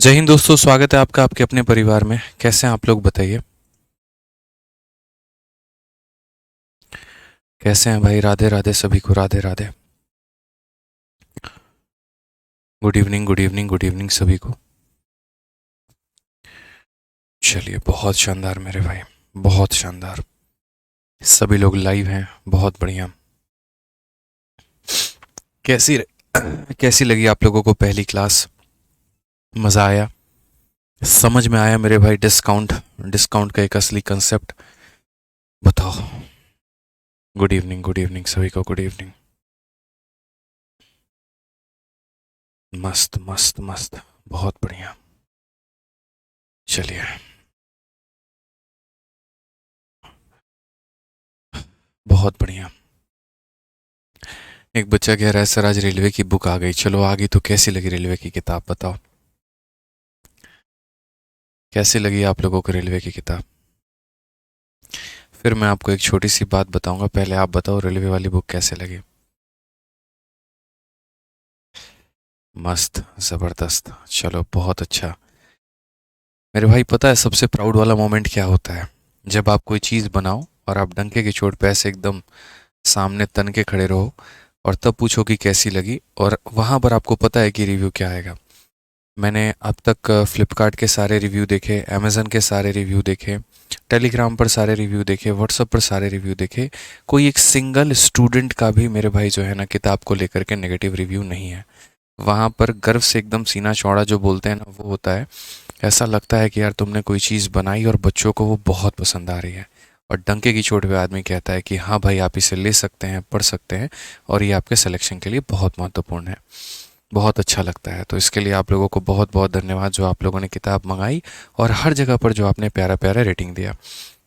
जय हिंद दोस्तों, स्वागत है आपका आपके अपने परिवार में। कैसे हैं आप लोग, बताइए कैसे हैं भाई। राधे राधे सभी को, Radhe Radhe. Good evening, good evening, good evening सभी को। चलिए, बहुत शानदार मेरे भाई, बहुत शानदार। सभी लोग लाइव हैं, बहुत बढ़िया। कैसी कैसी लगी आप लोगों को पहली क्लास? मज़ा आया? समझ में आया मेरे भाई डिस्काउंट डिस्काउंट का एक असली कंसेप्ट? बताओ। गुड इवनिंग सभी को, गुड इवनिंग। मस्त मस्त मस्त, बहुत बढ़िया। चलिए, बहुत बढ़िया। एक बच्चा कह रहा है सर आज रेलवे की बुक आ गई। चलो आ गई तो कैसी लगी रेलवे की किताब, बताओ कैसी लगी आप लोगों को रेलवे की किताब? फिर मैं आपको एक छोटी सी बात बताऊंगा, पहले आप बताओ रेलवे वाली बुक कैसे लगी। मस्त, ज़बरदस्त, चलो बहुत अच्छा। मेरे भाई पता है सबसे प्राउड वाला मोमेंट क्या होता है? जब आप कोई चीज़ बनाओ और आप डंके की चोट पे ऐसे एकदम सामने तन के खड़े रहो और तब पूछो कि कैसी लगी, और वहाँ पर आपको पता है कि रिव्यू क्या आएगा। मैंने अब तक फ्लिपकार्ट के सारे रिव्यू देखे, अमेज़न के सारे रिव्यू देखे, टेलीग्राम पर सारे रिव्यू देखे, व्हाट्सएप पर सारे रिव्यू देखे। कोई एक सिंगल स्टूडेंट का भी मेरे भाई जो है ना किताब को लेकर के नेगेटिव रिव्यू नहीं है। वहाँ पर गर्व से एकदम सीना चौड़ा जो बोलते हैं ना वो होता है। ऐसा लगता है कि यार तुमने कोई चीज़ बनाई और बच्चों को वो बहुत पसंद आ रही है। और डंके की चोट पे आदमी कहता है कि हाँ भाई आप इसे ले सकते हैं, पढ़ सकते हैं, और ये आपके सिलेक्शन के लिए बहुत महत्वपूर्ण है। बहुत अच्छा लगता है। तो इसके लिए आप लोगों को बहुत बहुत धन्यवाद जो आप लोगों ने किताब मंगाई, और हर जगह पर जो आपने प्यारा प्यारा रेटिंग दिया।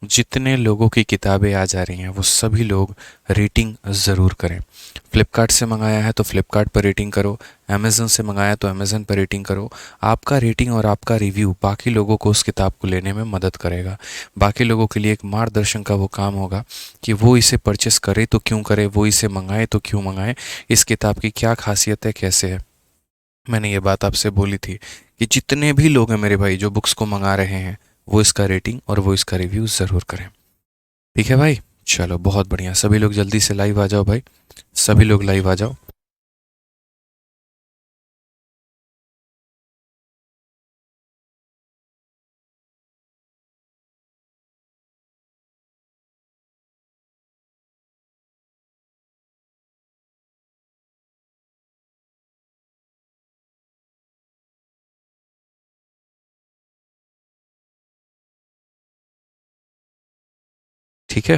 जितने लोगों की किताबें आ जा रही हैं वो सभी लोग रेटिंग ज़रूर करें। फ्लिपकार्ट से मंगाया है तो फ्लिपकार्ट पर रेटिंग करो, अमेज़न से मंगाया तो अमेज़न पर रेटिंग करो। आपका रेटिंग और आपका रिव्यू बाकी लोगों को उस किताब को लेने में मदद करेगा। बाकी लोगों के लिए एक मार्गदर्शन का वो काम होगा कि वो इसे परचेस करे तो क्यों करे, वो इसे मंगाए तो क्यों मंगाए, इस किताब की क्या खासियत है, कैसे है। मैंने ये बात आपसे बोली थी कि जितने भी लोग हैं मेरे भाई जो बुक्स को मंगा रहे हैं वो इसका रेटिंग और वो इसका रिव्यू ज़रूर करें। ठीक है भाई, चलो बहुत बढ़िया। सभी लोग जल्दी से लाइव आ जाओ भाई, सभी लोग लाइव आ जाओ। ठीक है,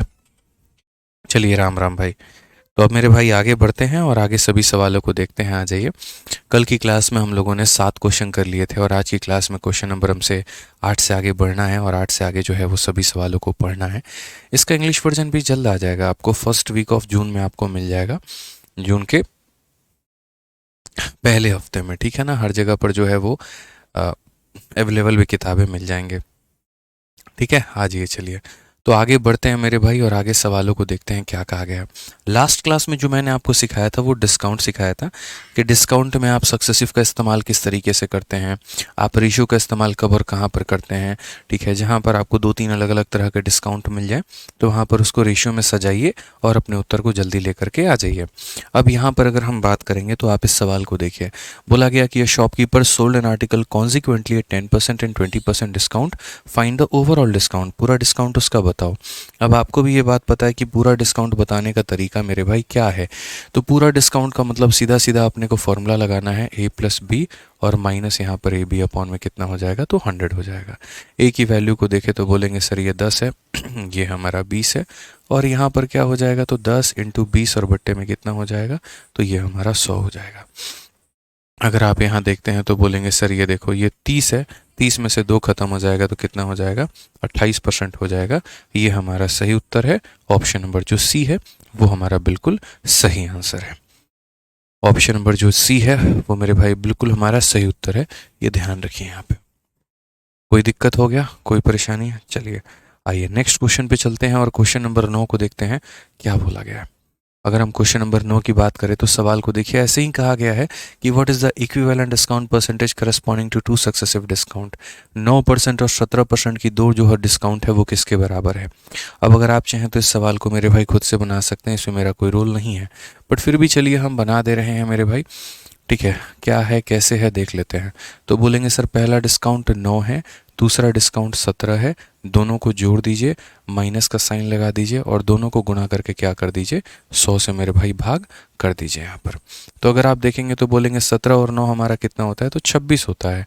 चलिए राम राम भाई। तो अब मेरे भाई आगे बढ़ते हैं और आगे सभी सवालों को देखते हैं। आ जाइए। कल की क्लास में हम लोगों ने 7 क्वेश्चन कर लिए थे और आज की क्लास में क्वेश्चन नंबर हमसे 8 से आगे बढ़ना है, और 8 से आगे जो है वो सभी सवालों को पढ़ना है। इसका इंग्लिश वर्जन भी जल्द आ जाएगा, आपको फर्स्ट वीक ऑफ जून में आपको मिल जाएगा, जून के पहले हफ्ते में। ठीक है ना, हर जगह पर जो है वो अवेलेबल भी किताबें मिल जाएंगे। ठीक है, आ जाइए चलिए। तो आगे बढ़ते हैं मेरे भाई और आगे सवालों को देखते हैं क्या कहा गया। लास्ट क्लास में जो मैंने आपको सिखाया था वो डिस्काउंट सिखाया था कि डिस्काउंट में आप सक्सेसिव का इस्तेमाल किस तरीके से करते हैं, आप रेशियो का इस्तेमाल कब और कहाँ पर करते हैं। ठीक है, जहाँ पर आपको 2-3 अलग अलग तरह के डिस्काउंट मिल जाए तो वहाँ पर उसको रेशियो में सजाइए और अपने उत्तर को जल्दी लेकर के आ जाइए। अब यहाँ पर अगर हम बात करेंगे तो आप इस सवाल को देखिए। बोला गया कि shopkeeper sold an article consequently at 10% and 20% discount, find the overall discount. पूरा डिस्काउंट उसका बताओ। अब आपको भी ये बात पता है कि पूरा डिस्काउंट बताने का तरीका मेरे भाई क्या है। तो पूरा डिस्काउंट का मतलब सीधा सीधा अपने को फॉर्मूला लगाना है ए प्लस बी, और माइनस यहाँ पर ए बी अपॉन में कितना हो जाएगा, तो 100 हो जाएगा। ए की वैल्यू को देखे तो बोलेंगे सर ये 10 है ये हमारा 20 है, और यहाँ पर क्या हो जाएगा, तो 10 इंटू 20 और बट्टे में कितना हो जाएगा, तो ये हमारा 100 हो जाएगा। अगर आप यहाँ देखते हैं तो बोलेंगे सर ये देखो ये 30 है, 30 में से 2 खत्म हो जाएगा तो कितना हो जाएगा, 28% हो जाएगा। ये हमारा सही उत्तर है। ऑप्शन नंबर जो सी है वो हमारा बिल्कुल सही आंसर है। ऑप्शन नंबर जो सी है वो मेरे भाई बिल्कुल हमारा सही उत्तर है। ये ध्यान रखिए यहाँ पे। कोई दिक्कत हो गया, कोई परेशानी है? चलिए आइए नेक्स्ट क्वेश्चन पे चलते हैं और क्वेश्चन नंबर 9 को देखते हैं क्या बोला गया है। अगर हम क्वेश्चन नंबर 9 की बात करें तो सवाल को देखिए, ऐसे ही कहा गया है कि what is the equivalent discount percentage corresponding to two successive discount. 9% और 17% की दो जो है डिस्काउंट है वो किसके बराबर है। अब अगर आप चाहें तो इस सवाल को मेरे भाई खुद से बना सकते हैं, इसमें मेरा कोई रोल नहीं है, बट फिर भी चलिए हम बना दे रहे हैं मेरे भाई। ठीक है, क्या है कैसे है देख लेते हैं। तो बोलेंगे सर पहला डिस्काउंट 9 है, दूसरा डिस्काउंट 17 है, दोनों को जोड़ दीजिए, माइनस का साइन लगा दीजिए और दोनों को गुणा करके क्या कर दीजिए, 100 से मेरे भाई भाग कर दीजिए यहाँ पर। तो अगर आप देखेंगे तो बोलेंगे 17 और 9 हमारा कितना होता है, तो 26 होता है।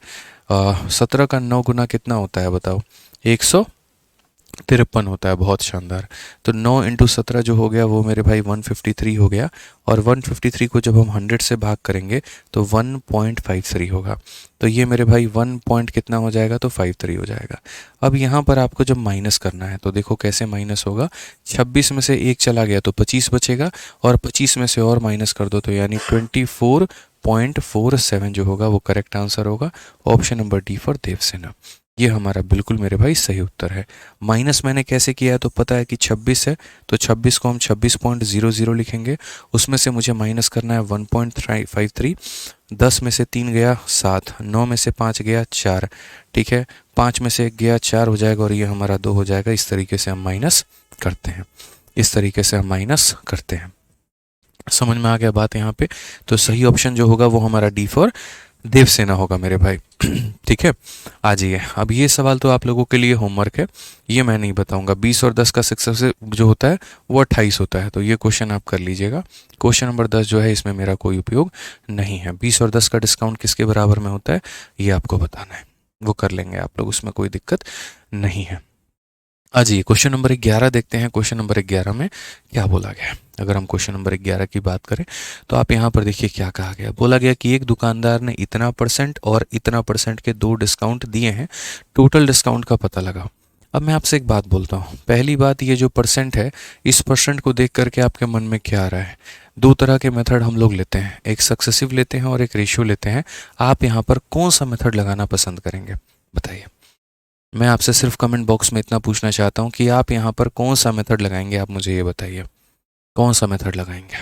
17 का 9 गुना कितना होता है बताओ, 153 होता है। बहुत शानदार। तो 9 इंटू 17 जो हो गया वो मेरे भाई 153 हो गया, और 153 को जब हम 100 से भाग करेंगे तो 1.53 होगा। तो ये मेरे भाई 1 पॉइंट कितना हो जाएगा, तो 53 हो जाएगा। अब यहाँ पर आपको जब माइनस करना है तो देखो कैसे माइनस होगा, 26 में से एक चला गया तो 25 बचेगा, और 25 में से और माइनस कर दो तो यानी 24.47 जो होगा वो करेक्ट आंसर होगा। Option number D for Devsena, ये हमारा बिल्कुल मेरे भाई सही उत्तर है। माइनस मैंने कैसे किया है, तो पता है कि 26 है तो 26 को हम 26.00 लिखेंगे, उसमें से मुझे माइनस करना है 1.53। 10 में से 3 गया 7, 9 में से 5 गया 4, ठीक है, 5 में से 1 गया 4 हो जाएगा, और ये हमारा 2 हो जाएगा। इस तरीके से हम माइनस करते हैं, इस तरीके से हम माइनस करते हैं। समझ में आ गया बात यहाँ पे। तो सही ऑप्शन जो होगा वो हमारा डी फॉर देवसेना होगा मेरे भाई। ठीक है, आ जाइए। अब ये सवाल तो आप लोगों के लिए होमवर्क है, ये मैं नहीं बताऊंगा। 20 और 10 का सक्सेसिव जो होता है वो 28 होता है, तो ये क्वेश्चन आप कर लीजिएगा। क्वेश्चन नंबर 10 जो है इसमें मेरा कोई उपयोग नहीं है। 20 और 10 का डिस्काउंट किसके बराबर में होता है ये आपको बताना है, वो कर लेंगे आप लोग, उसमें कोई दिक्कत नहीं है। आ जाइए क्वेश्चन नंबर 11 देखते हैं। क्वेश्चन नंबर 11 में क्या बोला गया है। अगर हम क्वेश्चन नंबर 11 की बात करें तो आप यहाँ पर देखिए क्या कहा गया। बोला गया कि एक दुकानदार ने इतना परसेंट और इतना परसेंट के दो डिस्काउंट दिए हैं, टोटल डिस्काउंट का पता लगाओ। अब मैं आपसे एक बात बोलता हूँ। पहली बात, ये जो परसेंट है, इस परसेंट को देख करके आपके मन में क्या आ रहा है। दो तरह के मेथड हम लोग लेते हैं, एक सक्सेसिव लेते हैं और एक रेशियो लेते हैं। आप यहाँ पर कौन सा मेथड लगाना पसंद करेंगे बताइए। मैं आपसे सिर्फ कमेंट बॉक्स में इतना पूछना चाहता हूँ कि आप यहाँ पर कौन सा मेथड लगाएंगे, आप मुझे ये बताइए कौन सा मेथड लगाएंगे।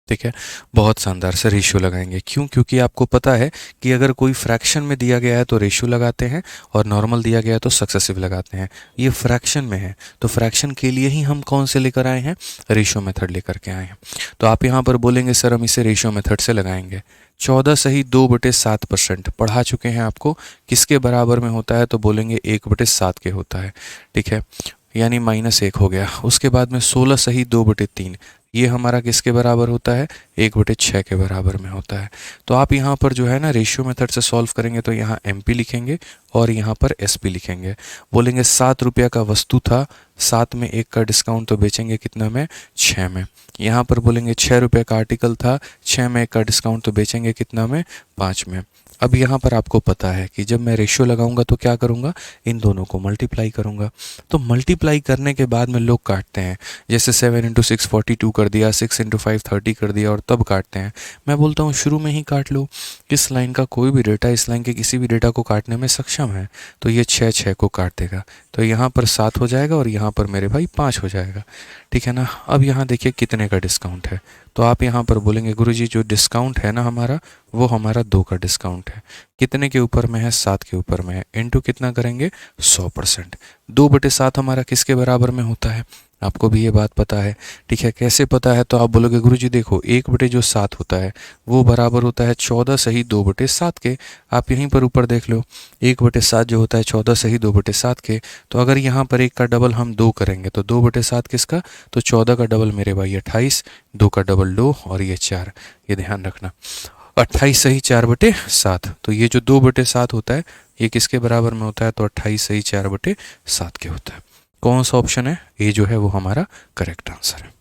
ठीक है, बहुत शानदार से रेशियो लगाएंगे। क्यों? क्योंकि आपको पता है कि अगर कोई फ्रैक्शन में दिया गया है तो रेशियो लगाते हैं, और नॉर्मल दिया गया है तो सक्सेसिव लगाते हैं। ये फ्रैक्शन में है तो फ्रैक्शन के लिए ही हम कौन से लेकर आए हैं, रेशियो मेथड लेकर के आए हैं। तो आप यहाँ पर बोलेंगे सर हम इसे रेशियो मेथड से लगाएंगे। 14 सही 2/7% पढ़ा चुके हैं आपको, किसके बराबर में होता है, तो बोलेंगे 1/7 के होता है। ठीक है, यानी -1 हो गया। उसके बाद में 16 सही 2/3, ये हमारा किसके बराबर होता है, 1/6 के बराबर में होता है। तो आप यहाँ पर जो है ना रेशियो मेथड से सॉल्व करेंगे तो यहाँ MP लिखेंगे और यहाँ पर SP लिखेंगे। बोलेंगे 7 रुपया का वस्तु था, 7 में 1 का डिस्काउंट, तो बेचेंगे कितना में, 6 में। यहाँ पर बोलेंगे 6 रुपये का आर्टिकल था, 6 में 1 का डिस्काउंट, तो बेचेंगे कितना में, 5 में। अब यहाँ पर आपको पता है कि जब मैं रेशियो लगाऊंगा तो क्या करूँगा, इन दोनों को मल्टीप्लाई करूँगा। तो मल्टीप्लाई करने के बाद में लोग काटते हैं, जैसे 7 × 6 42 कर दिया, 6 × 5 30 कर दिया, और तब काटते हैं। मैं बोलता हूँ शुरू में ही काट लो। इस लाइन का कोई भी डेटा इस लाइन के किसी भी डेटा को काटने में सक्षम है, तो ये 6 को काट देगा। तो यहाँ पर 7 हो जाएगा और यहाँ पर मेरे भाई 5 हो जाएगा। ठीक है ना। अब यहाँ देखिए कितने का डिस्काउंट है, तो आप यहाँ पर बोलेंगे गुरुजी जो डिस्काउंट है ना हमारा, वो हमारा 2 का डिस्काउंट है। कितने के ऊपर में है, 7 के ऊपर में है। इनटू कितना करेंगे, 100%। 2/7 हमारा किसके बराबर में होता है, आपको भी ये बात पता है। ठीक है, कैसे पता है, तो आप बोलोगे गुरुजी देखो 1/7 होता है वो बराबर होता है 14 सही 2/7 के। आप यहीं पर ऊपर देख लो, 1/7 जो होता है 14 सही 2/7 के। तो अगर यहाँ पर 1 का डबल हम 2 करेंगे तो 2/7 किसका, तो 14 का डबल मेरे भाई 28, 2 का डबल 2 और ये 4, ये ध्यान रखना। 28 सही 4/7, तो ये जो 2/7 होता है ये किसके बराबर में होता है, तो 28 सही 4/7 के होता है। कौन सा ऑप्शन है, ए जो है वो हमारा करेक्ट आंसर है।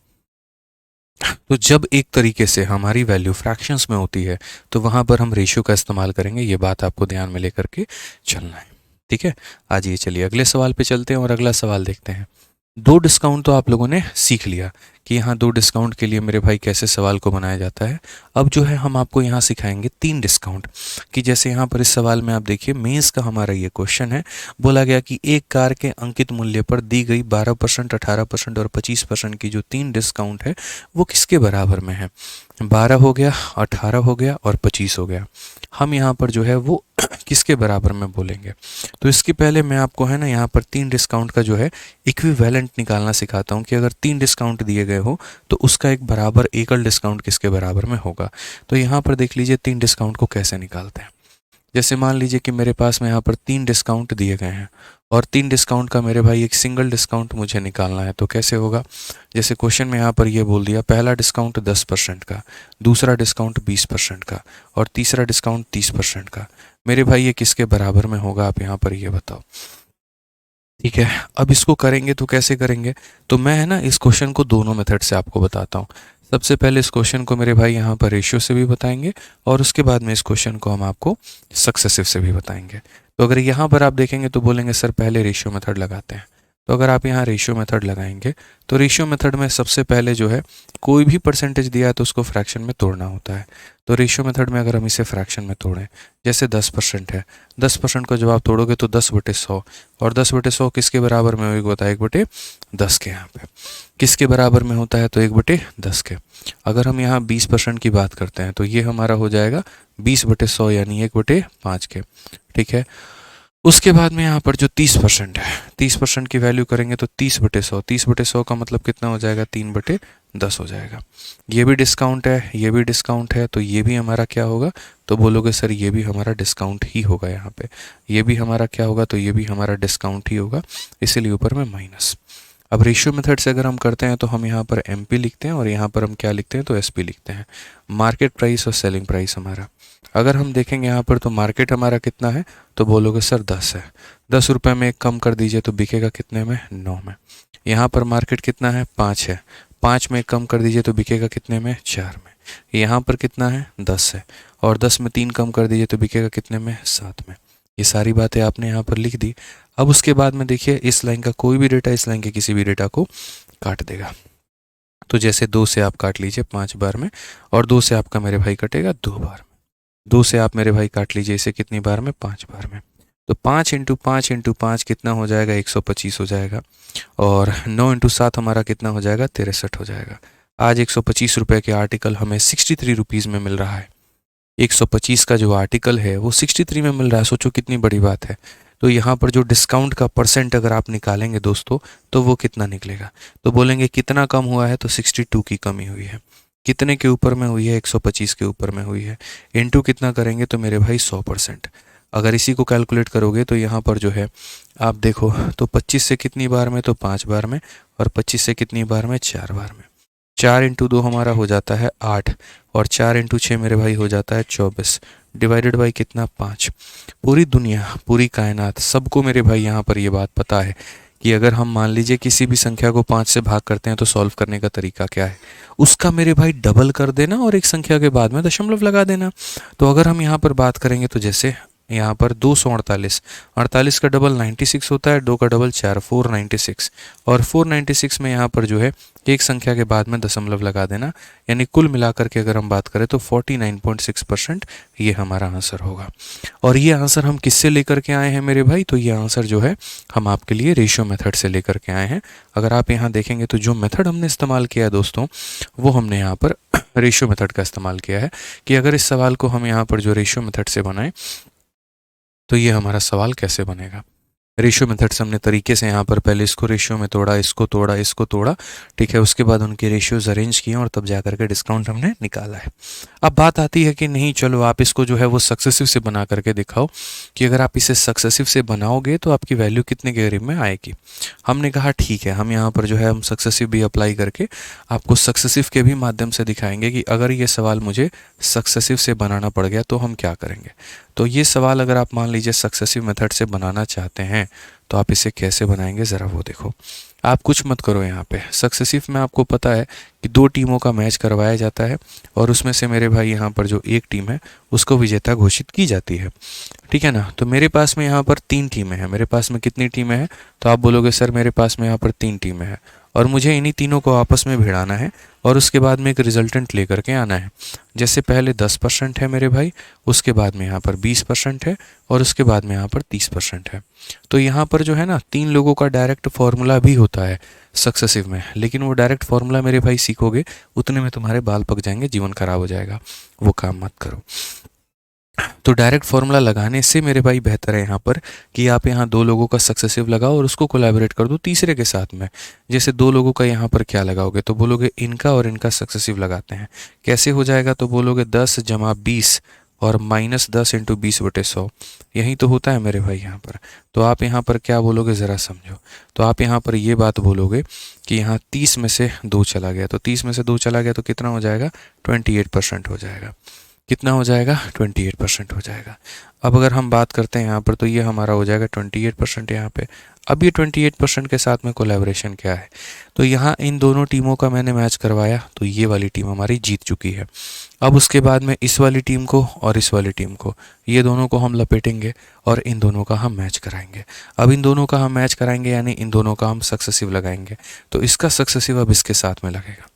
तो जब एक तरीके से हमारी वैल्यू फ्रैक्शंस में होती है तो वहां पर हम रेशियो का इस्तेमाल करेंगे, ये बात आपको ध्यान में लेकर के चलना है। ठीक है, आज ये चलिए अगले सवाल पे चलते हैं और अगला सवाल देखते हैं। 2 डिस्काउंट तो आप लोगों ने सीख लिया कि यहाँ 2 डिस्काउंट के लिए मेरे भाई कैसे सवाल को बनाया जाता है। अब जो है हम आपको यहाँ सिखाएंगे 3 डिस्काउंट, कि जैसे यहाँ पर इस सवाल में आप देखिए मेंस का हमारा ये क्वेश्चन है। बोला गया कि एक कार के अंकित मूल्य पर दी गई 12%, 18% और 25% की जो 3 डिस्काउंट है वो किसके बराबर में है। 12 हो गया, 18 हो गया और 25 हो गया। हम यहाँ पर जो है वो किसके बराबर में बोलेंगे। तो इसके पहले मैं आपको है ना यहाँ पर 3 डिस्काउंट का जो है इक्विवेलेंट निकालना सिखाता हूँ, कि अगर 3 डिस्काउंट दिए गए हो तो उसका एक बराबर एकल डिस्काउंट किसके बराबर में होगा। तो यहाँ पर देख लीजिए 3 डिस्काउंट को कैसे निकालते हैं। जैसे मान लीजिए कि मेरे पास में यहाँ पर 3 डिस्काउंट दिए गए हैं और 3 डिस्काउंट का मेरे भाई एक सिंगल डिस्काउंट मुझे निकालना है। तो कैसे होगा, जैसे क्वेश्चन में यहाँ पर ये बोल दिया पहला डिस्काउंट 10% का, दूसरा डिस्काउंट 20% का और तीसरा डिस्काउंट 30% का। मेरे भाई ये किसके बराबर में होगा, आप यहाँ पर ये बताओ। ठीक है, अब इसको करेंगे तो कैसे करेंगे, तो मैं है ना इस क्वेश्चन को दोनों मेथड से आपको बताता हूँ। सबसे पहले इस क्वेश्चन को मेरे भाई यहाँ पर रेशियो से भी बताएंगे और उसके बाद में इस क्वेश्चन को हम आपको सक्सेसिव से भी बताएंगे। तो अगर यहाँ पर आप देखेंगे तो बोलेंगे सर पहले रेशियो मेथड लगाते हैं। तो अगर आप यहाँ रेशियो मेथड लगाएंगे तो रेशियो मेथड में सबसे पहले जो है कोई भी परसेंटेज दिया है तो उसको फ्रैक्शन में तोड़ना होता है। तो रेशियो मेथड में अगर हम इसे फ्रैक्शन में तोड़ें, जैसे 10% है, 10% को जब आप तोड़ोगे तो 10/100 और 10/100 किसके बराबर में होगा, बताया 1/10 के। यहाँ पे किसके बराबर में होता है, तो 1/10 के। अगर हम यहाँ 20% की बात करते हैं तो ये हमारा हो जाएगा 20/100 यानी 1/5 के। ठीक है, उसके बाद में यहाँ पर जो 30% है, 30% की वैल्यू करेंगे तो 30/100, 30/100 का मतलब कितना हो जाएगा, 3/10 हो जाएगा। ये भी डिस्काउंट है, ये भी डिस्काउंट है, तो ये भी हमारा क्या होगा, तो बोलोगे सर ये भी हमारा डिस्काउंट ही होगा। यहाँ पे ये भी हमारा क्या होगा, तो ये भी हमारा डिस्काउंट ही होगा, इसीलिए ऊपर में माइनस। अब रेशियो मेथड से अगर हम करते हैं तो हम यहाँ पर MP लिखते हैं और यहाँ पर हम क्या लिखते हैं, तो SP लिखते हैं, मार्केट प्राइस और सेलिंग प्राइस हमारा। अगर हम देखेंगे यहाँ पर तो मार्केट हमारा कितना है, तो बोलोगे सर 10 है, 10 रुपये में एक कम कर दीजिए तो बिकेगा कितने में, 9 में। यहाँ पर मार्केट कितना है, 5 है, 5 में एक कम कर दीजिए तो बिकेगा कितने में, 4 में। यहाँ पर कितना है, 10 है और 10 में 3 कम कर दीजिए तो बिकेगा कितने में, 7 में। ये सारी बातें आपने यहाँ पर लिख दी। अब उसके बाद में देखिए इस लाइन का कोई भी डेटा इस लाइन के किसी भी डेटा को काट देगा। तो जैसे 2 से आप काट लीजिए 5 बार में और 2 से आपका मेरे भाई कटेगा 2 बार में। 2 से आप मेरे भाई काट लीजिए इसे कितनी बार में, 5 बार में। तो 5 × 5 × 5 कितना हो जाएगा, 125 हो जाएगा और 9 × 7 हमारा कितना हो जाएगा, 63 हो जाएगा। आज 125 रुपये के आर्टिकल हमें 63 रुपीज़ में मिल रहा है। 125 का जो आर्टिकल है वो 63 में मिल रहा है, सोचो कितनी बड़ी बात है। तो यहाँ पर जो डिस्काउंट का परसेंट अगर आप निकालेंगे दोस्तों तो वो कितना निकलेगा, तो बोलेंगे कितना कम हुआ है, तो 62 की कमी हुई है। कितने के ऊपर में हुई है, 125 के ऊपर में हुई है। इनटू कितना करेंगे तो मेरे भाई 100%। अगर इसी को कैलकुलेट करोगे तो यहाँ पर जो है आप देखो तो 25 से कितनी बार में, तो 5 बार में और 25 से कितनी बार में, 4 बार में। 4 × 2 हमारा हो जाता है 8 और 4 × 6 मेरे भाई हो जाता है 24 डिवाइडेड बाई कितना, 5। पूरी दुनिया, पूरी कायनात, सबको मेरे भाई यहाँ पर ये बात पता है कि अगर हम मान लीजिए किसी भी संख्या को 5 से भाग करते हैं तो सॉल्व करने का तरीका क्या है, उसका मेरे भाई डबल कर देना और एक संख्या के बाद में दशमलव लगा देना। तो अगर हम यहाँ पर बात करेंगे तो जैसे यहाँ पर 248, 48 का डबल 96 होता है, 2 का डबल 4, 496 और 496 में यहाँ पर जो है एक संख्या के बाद में दशमलव लगा देना, यानी कुल मिलाकर के अगर हम बात करें तो 49.6% ये हमारा आंसर होगा। और ये आंसर हम किससे लेकर के आए हैं मेरे भाई, तो ये आंसर जो है हम आपके लिए रेशियो मेथड से लेकर के आए हैं। अगर आप यहाँ देखेंगे तो जो मेथड हमने इस्तेमाल किया है दोस्तों, वो हमने यहाँ पर रेशियो मेथड का इस्तेमाल किया है, कि अगर इस सवाल को हम यहाँ पर जो रेशियो मेथड से बनाएं तो ये हमारा सवाल कैसे बनेगा। रेशियो मेथड से हमने तरीके से यहाँ पर पहले इसको रेशियो में तोड़ा, इसको तोड़ा, इसको तोड़ा, ठीक है, उसके बाद उनके रेशियोज अरेंज किए और तब जाकर के डिस्काउंट हमने निकाला है। अब बात आती है कि नहीं चलो आप इसको जो है वो सक्सेसिव से बना करके दिखाओ, कि अगर आप इसे सक्सेसिव से बनाओगे तो आपकी वैल्यू कितने के करीब में आएगी। हमने कहा ठीक है, हम यहाँ पर जो है हम सक्सेसिव भी अप्लाई करके आपको सक्सेसिव के भी माध्यम से दिखाएंगे कि अगर ये सवाल मुझे सक्सेसिव से बनाना पड़ गया तो हम क्या करेंगे। तो ये सवाल अगर आप मान लीजिए सक्सेसिव मेथड से बनाना चाहते हैं तो आप इसे कैसे बनाएंगे, ज़रा वो देखो। आप कुछ मत करो, यहाँ पे सक्सेसिव में आपको पता है कि 2 टीमों का मैच करवाया जाता है और उसमें से मेरे भाई यहाँ पर जो एक टीम है उसको विजेता घोषित की जाती है, ठीक है ना। तो मेरे पास में यहाँ पर 3 टीमें हैं। मेरे पास में कितनी टीमें हैं, तो आप बोलोगे सर मेरे पास में यहाँ पर 3 टीमें हैं और मुझे इन्हीं तीनों को आपस में भिड़ाना है और उसके बाद में एक रिजल्टेंट लेकर के आना है। जैसे पहले 10% है मेरे भाई, उसके बाद में यहाँ पर 20% है और उसके बाद में यहाँ पर 30% है। तो यहाँ पर जो है ना 3 लोगों का डायरेक्ट फॉर्मूला भी होता है सक्सेसिव में, लेकिन वो डायरेक्ट फॉर्मूला मेरे भाई सीखोगे उतने में तुम्हारे बाल पक जाएंगे, जीवन खराब हो जाएगा, वो काम मत करो। तो डायरेक्ट फॉर्मूला लगाने से मेरे भाई बेहतर है यहाँ पर कि आप यहाँ 2 लोगों का सक्सेसिव लगाओ और उसको कोलैबोरेट कर दो तीसरे के साथ में। जैसे 2 लोगों का यहाँ पर क्या लगाओगे, तो बोलोगे इनका और इनका सक्सेसिव लगाते हैं। कैसे हो जाएगा, तो बोलोगे 10 जमा 20 और -10 इंटू 20/100, यही तो होता है मेरे भाई यहाँ पर। तो आप यहाँ पर क्या बोलोगे ज़रा समझो। तो आप यहाँ पर ये बात बोलोगे कि यहाँ 30 में से 2 चला गया, तो 30 में से 2 चला गया तो कितना हो जाएगा, 28% हो जाएगा। कितना हो जाएगा, 28% हो जाएगा। अब अगर हम बात करते हैं यहाँ पर, तो ये हमारा हो जाएगा 28% यहाँ पे। अब ये 28% के साथ में कोलैबोरेशन क्या है, तो यहाँ इन दोनों टीमों का मैंने मैच करवाया तो ये वाली टीम हमारी जीत चुकी है। अब उसके बाद में इस वाली टीम को और इस वाली टीम को, ये दोनों को हम लपेटेंगे और इन दोनों का हम मैच कराएंगे। अब इन दोनों का हम मैच कराएंगे यानी इन दोनों का हम सक्सेसिव लगाएंगे, तो इसका सक्सेसिव अब इसके साथ में लगेगा।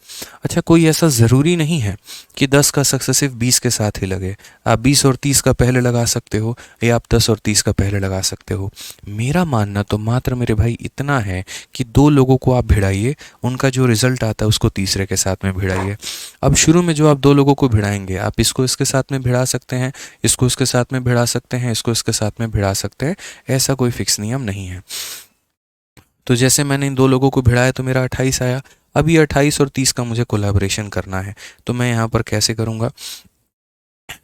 अच्छा, कोई ऐसा ज़रूरी नहीं है कि 10 का सक्सेसिव 20 के साथ ही लगे। आप 20 और 30 का पहले लगा सकते हो या आप 10 और 30 का पहले लगा सकते हो। मेरा मानना तो मात्र मेरे भाई इतना है कि 2 लोगों को आप भिड़ाइए, उनका जो रिजल्ट आता है उसको तीसरे के साथ में भिड़ाइए। अब शुरू में जो आप 2 लोगों को भिड़ाएंगे, आप इसको इसके साथ में भिड़ा सकते हैं, इसको इसके साथ में भिड़ा सकते हैं, इसको इसके साथ में भिड़ा सकते हैं, ऐसा कोई फिक्स नियम नहीं है। तो जैसे मैंने इन 2 लोगों को भिड़ाया तो मेरा 28 आया। अब ये 28 और 30 का मुझे कोलैबोरेशन करना है, तो मैं यहाँ पर कैसे करूँगा,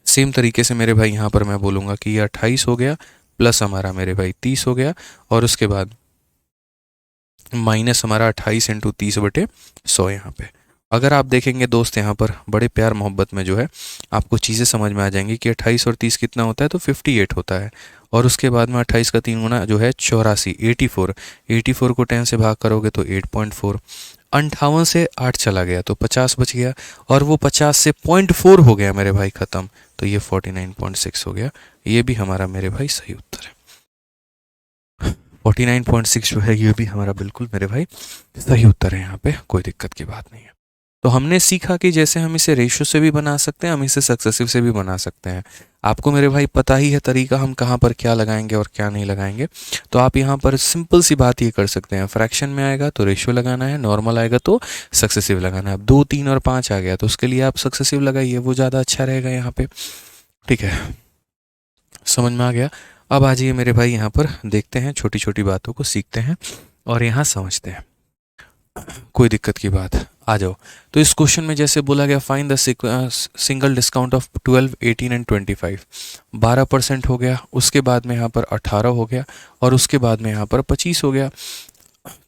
सेम तरीके से मेरे भाई यहाँ पर मैं बोलूँगा कि ये 28 हो गया प्लस हमारा मेरे भाई 30 हो गया और उसके बाद माइनस हमारा 28 इंटू 30/100 यहाँ पे। अगर आप देखेंगे दोस्त यहाँ पर बड़े प्यार मोहब्बत में जो है आपको चीज़ें समझ में आ जाएंगी कि 28 और 30 कितना होता है, तो 58 होता है। और उसके बाद में 28 का 3 गुना जो है 84, 84 को 10 से भाग करोगे तो 8.4। 58 से 8 चला गया तो 50 बच गया और वो 50 से 0.4 हो गया मेरे भाई ख़त्म, तो ये 49.6 हो गया। ये भी हमारा मेरे भाई सही उत्तर है। 49.6 जो है ये भी हमारा बिल्कुल मेरे भाई सही उत्तर है, यहाँ पे कोई दिक्कत की बात नहीं है। तो हमने सीखा कि जैसे हम इसे रेशियो से भी बना सकते हैं, हम इसे सक्सेसिव से भी बना सकते हैं। आपको मेरे भाई पता ही है तरीका, हम कहाँ पर क्या लगाएंगे और क्या नहीं लगाएंगे। तो आप यहाँ पर सिंपल सी बात ये कर सकते हैं, फ्रैक्शन में आएगा तो रेशियो लगाना है, नॉर्मल आएगा तो सक्सेसिव लगाना है। अब 2, 3 और 5 आ गया तो उसके लिए आप सक्सेसिव लगाइए, वो ज़्यादा अच्छा रहेगा यहाँ पे। ठीक है, समझ में आ गया। अब आ जाइए मेरे भाई, यहाँ पर देखते हैं, छोटी छोटी बातों को सीखते हैं और यहाँ समझते हैं। कोई दिक्कत की बात, आ जाओ। तो इस क्वेश्चन में जैसे बोला गया, find the single discount of 12, 18 and 25। 12% हो गया, उसके बाद में यहाँ पर 18 हो गया और उसके बाद में यहाँ पर 25 हो गया।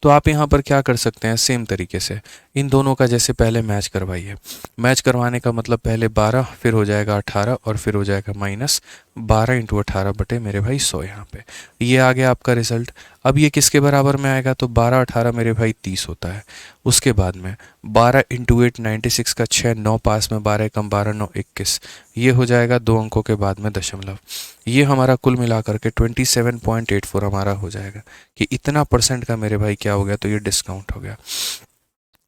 तो आप यहाँ पर क्या कर सकते हैं, सेम तरीके से इन दोनों का जैसे पहले मैच करवाइए। मैच करवाने का मतलब पहले 12, फिर हो जाएगा 18 और फिर हो जाएगा -12 इंटू 18 बटे मेरे भाई 100। यहाँ पे ये आ गया आपका रिजल्ट। अब ये किसके बराबर में आएगा, तो 12, 18 मेरे भाई 30 होता है। उसके बाद में 12 इंटू 8 96 का 6, 9 पास में 12 कम 12 9 21, ये हो जाएगा 2 अंकों के बाद में दशमलव। ये हमारा कुल मिलाकर के 27.84 हमारा हो जाएगा कि इतना % का मेरे भाई क्या हो गया, तो ये डिस्काउंट हो गया।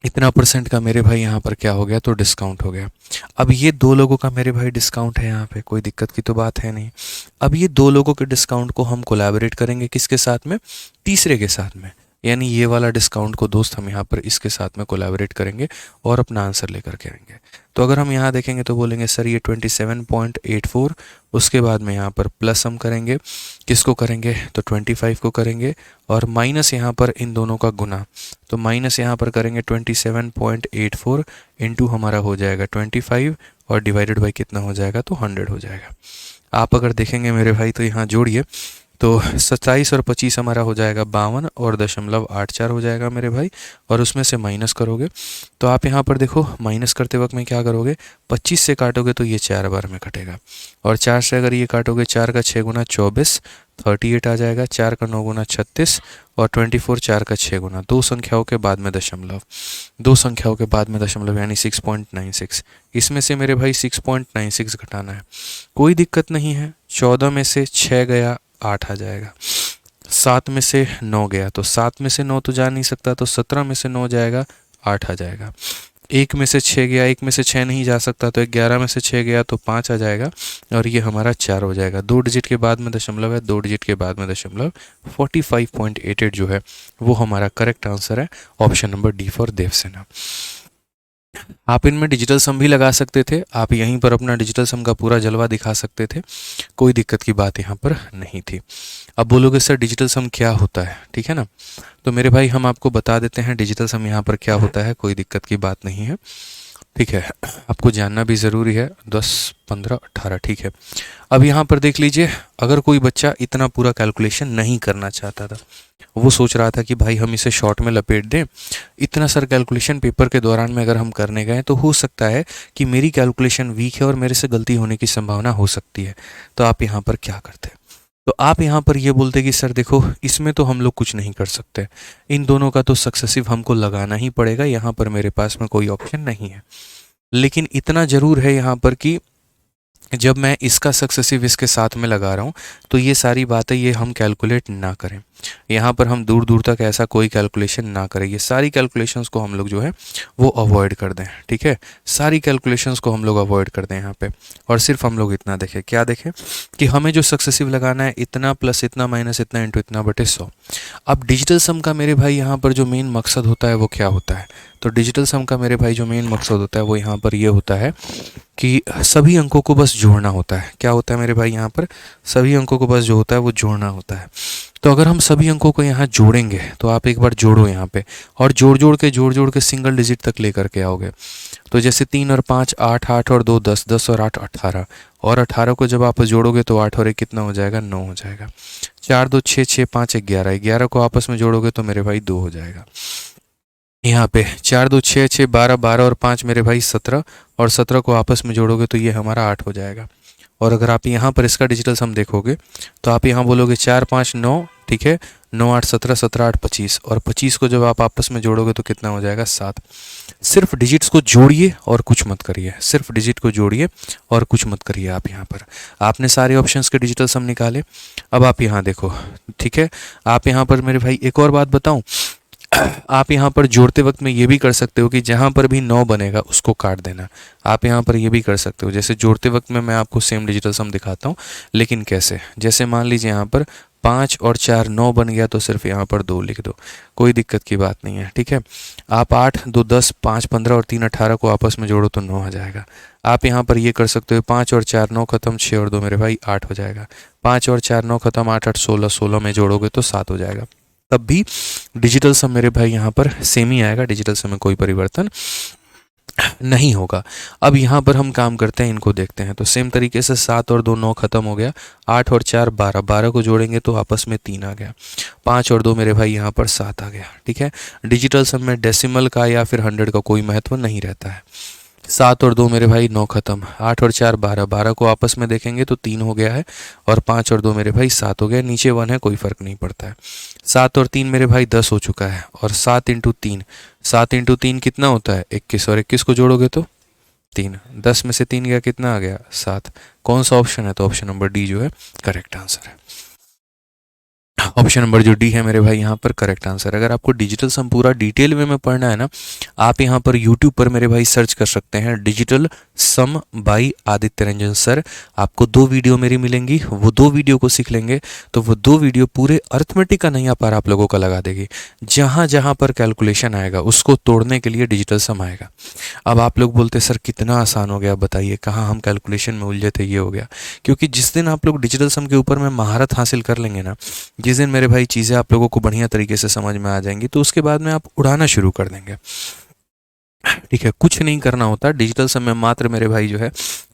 इतना % का मेरे भाई यहाँ पर क्या हो गया, तो डिस्काउंट हो गया। अब ये 2 लोगों का मेरे भाई डिस्काउंट है, यहाँ पे कोई दिक्कत की तो बात है नहीं। अब ये 2 लोगों के डिस्काउंट को हम कोलैबोरेट करेंगे किसके साथ में, तीसरे के साथ में, यानी ये वाला डिस्काउंट को दोस्त हम यहाँ पर इसके साथ में कोलैबोरेट करेंगे और अपना आंसर लेकर के आएंगे। तो अगर हम यहाँ देखेंगे तो बोलेंगे सर ये 27.84, उसके बाद में यहाँ पर प्लस हम करेंगे, किसको करेंगे, तो 25 को करेंगे और माइनस यहाँ पर इन दोनों का गुना, तो माइनस यहाँ पर करेंगे 27.84 इंटू हमारा हो जाएगा 25 और डिवाइडेड बाई कितना हो जाएगा, तो 100 हो जाएगा। आप अगर देखेंगे मेरे भाई तो यहाँ जोड़िए, तो 27 और 25 हमारा हो जाएगा 52 और 0.84 हो जाएगा मेरे भाई, और उसमें से माइनस करोगे तो आप यहाँ पर देखो, माइनस करते वक्त में क्या करोगे, 25 से काटोगे तो ये 4 बार में कटेगा और 4 से अगर ये काटोगे, 4 का 6 गुना 24, 38 आ जाएगा, 4 का 9 गुना 36 और 24, 4 का 6 गुना, 2 संख्याओं के बाद में दशमलव, 2 संख्याओं के बाद में दशमलव यानी 6.96। इसमें से मेरे भाई 6.96 घटाना है, कोई दिक्कत नहीं है। 14 में से 6 गया 8 आ जाएगा, 7 में से 9 गया तो 7 में से 9 तो जा नहीं सकता, तो 17 में से 9 जाएगा 8 आ जाएगा। 1 में से 6 गया, 1 में से 6 नहीं जा सकता, तो 11 में से 6 गया तो 5 आ जाएगा और ये हमारा 4 हो जाएगा। 2 डिजिट के बाद में दशमलव है, 2 डिजिट के बाद में दशमलव। 45.88 जो है वो हमारा करेक्ट आंसर है, option number D for Devsena. आप इनमें डिजिटल सम भी लगा सकते थे, आप यहीं पर अपना डिजिटल सम का पूरा जलवा दिखा सकते थे, कोई दिक्कत की बात यहाँ पर नहीं थी। अब बोलोगे सर डिजिटल सम क्या होता है, ठीक है ना, तो मेरे भाई हम आपको बता देते हैं डिजिटल सम यहाँ पर क्या होता है, कोई दिक्कत की बात नहीं है, ठीक है, आपको जानना भी ज़रूरी है। 10, 15, 18 ठीक है। अब यहाँ पर देख लीजिए, अगर कोई बच्चा इतना पूरा कैलकुलेशन नहीं करना चाहता था, वो सोच रहा था कि भाई हम इसे शॉर्ट में लपेट दें, इतना सर कैलकुलेशन पेपर के दौरान में अगर हम करने गए तो हो सकता है कि मेरी कैलकुलेशन वीक है और मेरे से गलती होने की संभावना हो सकती है, तो आप यहाँ पर क्या करते? तो आप यहाँ पर ये बोलते कि सर देखो इसमें तो हम लोग कुछ नहीं कर सकते, इन दोनों का तो सक्सेसिव हमको लगाना ही पड़ेगा, यहाँ पर मेरे पास में कोई ऑप्शन नहीं है। लेकिन इतना ज़रूर है यहाँ पर कि जब मैं इसका सक्सेसिव इसके साथ में लगा रहा हूँ तो ये सारी बातें ये हम कैलकुलेट ना करें, यहाँ पर हम दूर दूर तक ऐसा कोई कैलकुलेशन ना करें, ये सारी कैलकुलेशंस को हम लोग जो है वो अवॉइड कर दें, ठीक है, सारी कैलकुलेशंस को हम लोग अवॉइड कर दें यहाँ पे, और सिर्फ हम लोग इतना देखें, क्या देखें कि हमें जो सक्सेसिव लगाना है इतना प्लस इतना माइनस इतना इंटू इतना बटे 100। अब डिजिटल सम का मेरे भाई यहाँ पर जो मेन मकसद होता है वो क्या होता है, तो डिजिटल सम का मेरे भाई जो मेन मकसद होता है वो यहाँ पर ये होता है कि सभी अंकों को बस जोड़ना होता है। क्या होता है मेरे भाई यहाँ पर, सभी अंकों को बस जो होता है वो जोड़ना होता है। तो अगर हम सभी अंकों को यहाँ जोड़ेंगे तो आप एक बार जोड़ो यहाँ पे, और जोड़ जोड़ के सिंगल डिजिट तक लेकर के आओगे, तो जैसे 3 और 5 8, 8 और 2 10, 10 और 8 18, और 18 को जब आप जोड़ोगे तो 8 और 1 कितना हो जाएगा, 9 हो जाएगा। 4 2 6, 6 5 11, 11 को आपस में जोड़ोगे तो मेरे भाई 2 हो जाएगा। यहाँ पे 4 2 6 6 12, 12 और 5 मेरे भाई 17, और 17 को आपस में जोड़ोगे तो ये हमारा 8 हो जाएगा। और अगर आप यहाँ पर इसका डिजिटल सम देखोगे तो आप यहाँ बोलोगे 4 5 9, ठीक है, 9 8 17, 17 8 25, और 25 को जब आप आपस में जोड़ोगे तो कितना हो जाएगा, 7। सिर्फ डिजिट्स को जोड़िए और कुछ मत करिए, सिर्फ डिजिट को जोड़िए और कुछ मत करिए। आप यहाँ पर आपने सारे ऑप्शंस के डिजिटल सम निकाले, अब आप यहाँ देखो, ठीक है, आप यहाँ पर मेरे भाई एक और बात बताऊँ, आप यहाँ पर जोड़ते वक्त में ये भी कर सकते हो कि जहाँ पर भी 9 बनेगा उसको काट देना, आप यहाँ पर ये भी कर सकते हो। जैसे जोड़ते वक्त में मैं आपको सेम डिजिटल सम दिखाता हूँ, लेकिन कैसे, जैसे मान लीजिए यहाँ पर 5 और 4 9 बन गया तो सिर्फ यहाँ पर 2 लिख दो, कोई दिक्कत की बात नहीं है, ठीक है। आप 8 2 10, 5 15 और 3 18 को आपस में जोड़ो तो 9 आ जाएगा। आप यहाँ पर ये कर सकते हो, 5 और 4 9 खत्म, 6 और 2 मेरे भाई 8 हो जाएगा। 5 और 4 9 खत्म, 8 8 16, 16 में जोड़ोगे तो 7 हो जाएगा। तब भी डिजिटल सम मेरे भाई यहाँ पर सेम ही आएगा, डिजिटल सम में कोई परिवर्तन नहीं होगा। अब यहाँ पर हम काम करते हैं, इनको देखते हैं, तो सेम तरीके से 7 और 2 9 खत्म हो गया, 8 और 4 12, 12 को जोड़ेंगे तो आपस में 3 आ गया, 5 और 2 मेरे भाई यहाँ पर 7 आ गया, ठीक है। डिजिटल सम में डेसिमल का या फिर 100 का कोई महत्व नहीं रहता है। 7 और 2 मेरे भाई 9 खत्म, 8 और 4 12, 12 को आपस में देखेंगे तो 3 हो गया है, और 5 और 2 मेरे भाई 7 हो गया, नीचे 1 है कोई फर्क नहीं पड़ता है। 7 और 3 मेरे भाई 10 हो चुका है, और 7 इंटू 3, 7 इंटू 3 कितना होता है 21, और 21 को जोड़ोगे तो 3, 10 में से 3 गया कितना आ गया 7। कौन सा ऑप्शन है, तो ऑप्शन नंबर डी जो है करेक्ट आंसर है। ऑप्शन नंबर जो डी है मेरे भाई यहाँ पर करेक्ट आंसर। अगर आपको डिजिटल सम पूरा डिटेल वे में पढ़ना है ना, आप यहाँ पर यूट्यूब पर मेरे भाई सर्च कर सकते हैं digital sum by Aditya Ranjan sir, आपको 2 वीडियो मेरी मिलेंगी, वो 2 वीडियो को सीख लेंगे तो वो 2 वीडियो पूरे अर्थमेटिक का नया पार आप लोगों का लगा देगी। जहाँ जहाँ पर कैलकुलेशन आएगा उसको तोड़ने के लिए डिजिटल सम आएगा। अब आप लोग बोलते सर कितना आसान हो गया, बताइए कहाँ हम कैलकुलेशन में उलझे थे, ये हो गया। क्योंकि जिस दिन आप लोग डिजिटल सम के ऊपर में महारत हासिल कर लेंगे ना, जिस दिन मेरे भाई चीज़ें आप लोगों को बढ़िया तरीके से समझ में आ जाएंगी, तो उसके बाद में आप उड़ाना शुरू कर देंगे, ठीक है। कुछ नहीं करना होता डिजिटल सम में, मात्र मेरे भाई जो है,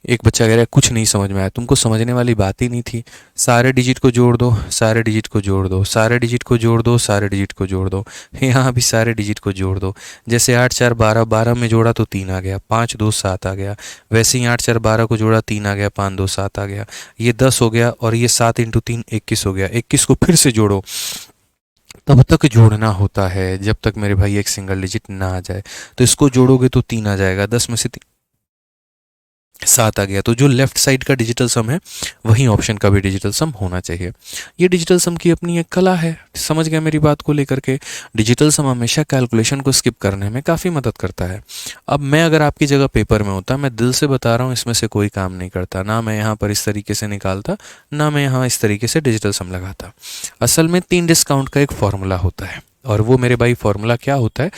एक बच्चा कह रहा है कुछ नहीं समझ में आया, तुमको समझने वाली बात ही नहीं थी, सारे डिजिट को जोड़ दो, सारे डिजिट को जोड़ दो, सारे डिजिट को जोड़ दो, सारे डिजिट को जोड़ दो, यहाँ भी सारे डिजिट को जोड़ दो। जैसे 8 4 12, 12 में जोड़ा तो 3 आ गया, 5 2 7 आ गया, वैसे ही 8 4 12 को जोड़ा 3 आ गया, 5 2 7 आ गया, ये 10 हो गया, और ये 7 इंटू 3 21 हो गया। 21 को फिर से जोड़ो, तब तक जोड़ना होता है जब तक मेरे भाई एक सिंगल डिजिट ना आ जाए, तो इसको जोड़ोगे तो 3 आ जाएगा, 10 में से 7 आ गया। तो जो लेफ्ट साइड का डिजिटल सम है वही ऑप्शन का भी डिजिटल सम होना चाहिए। ये डिजिटल सम की अपनी एक कला है, समझ गया मेरी बात को लेकर के। डिजिटल सम हमेशा कैलकुलेशन को स्किप करने में काफ़ी मदद करता है। अब मैं अगर आपकी जगह पेपर में होता, मैं दिल से बता रहा हूँ, इसमें से कोई काम नहीं करता, ना मैं यहाँ पर इस तरीके से निकालता, ना मैं यहाँ इस तरीके से डिजिटल सम लगाता। असल में 3 डिस्काउंट का एक फॉर्मूला होता है, और वो मेरे भाई फॉर्मूला क्या होता है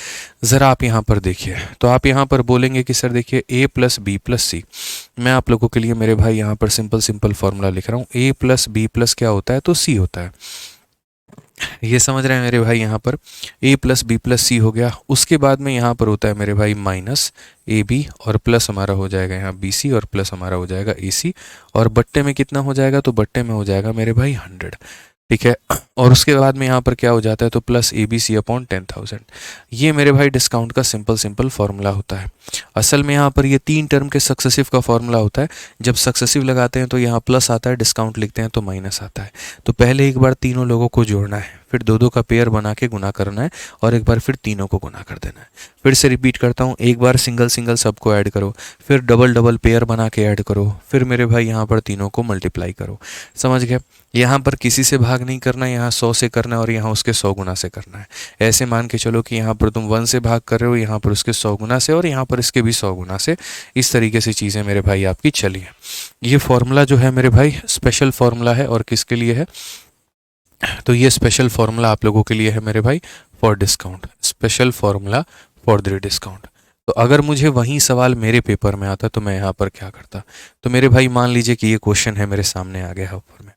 ज़रा आप यहाँ पर देखिए। तो आप यहाँ पर बोलेंगे कि सर देखिए a प्लस बी प्लस सी। मैं आप लोगों के लिए मेरे भाई यहाँ पर सिंपल फॉर्मूला लिख रहा हूँ। a प्लस बी प्लस क्या होता है, तो c होता है। ये समझ रहे हैं मेरे भाई, यहाँ पर a प्लस बी प्लस सी हो गया। उसके बाद में यहाँ पर होता है मेरे भाई माइनस ए बी, और प्लस हमारा हो जाएगा यहाँ बी सी, और प्लस हमारा हो जाएगा ए सी, और बट्टे में कितना हो जाएगा, तो बट्टे में हो जाएगा मेरे भाई 100। ठीक है, और उसके बाद में यहाँ पर क्या हो जाता है, तो plus A B C upon 10,000। ये मेरे भाई डिस्काउंट का सिंपल फॉर्मूला होता है। असल में यहाँ पर ये 3 टर्म के सक्सेसिव का फॉर्मूला होता है। जब सक्सेसिव लगाते हैं तो यहाँ प्लस आता है, डिस्काउंट लिखते हैं तो माइनस आता है। तो पहले एक बार तीनों लोगों को जोड़ना है, फिर दो दो का पेयर बना के गुना करना है, और एक बार फिर तीनों को गुना कर देना है। फिर से रिपीट करता हूँ, एक बार सिंगल सबको ऐड करो, फिर डबल पेयर बना के ऐड करो, फिर मेरे भाई यहाँ पर तीनों को मल्टीप्लाई करो। समझ गए? यहाँ पर किसी से भाग नहीं करना, यहाँ 100 से करना है और यहाँ उसके 100 गुना से करना है। ऐसे मान के चलो कि यहाँ पर तुम 1 से भाग कर रहे हो, यहाँ पर उसके 100 गुना से, और यहाँ पर इसके भी 100 गुना से। इस तरीके से चीज़ें मेरे भाई आपकी चली हैं। ये फॉर्मूला जो है मेरे भाई स्पेशल फॉर्मूला है, और किसके लिए है, तो ये स्पेशल फॉर्मूला आप लोगों के लिए है मेरे भाई for discount, special formula for the discount. तो अगर मुझे वही सवाल मेरे पेपर में आता तो मैं यहाँ पर क्या करता, तो मेरे भाई मान लीजिए कि ये क्वेश्चन है मेरे सामने आ गया है ऊपर में।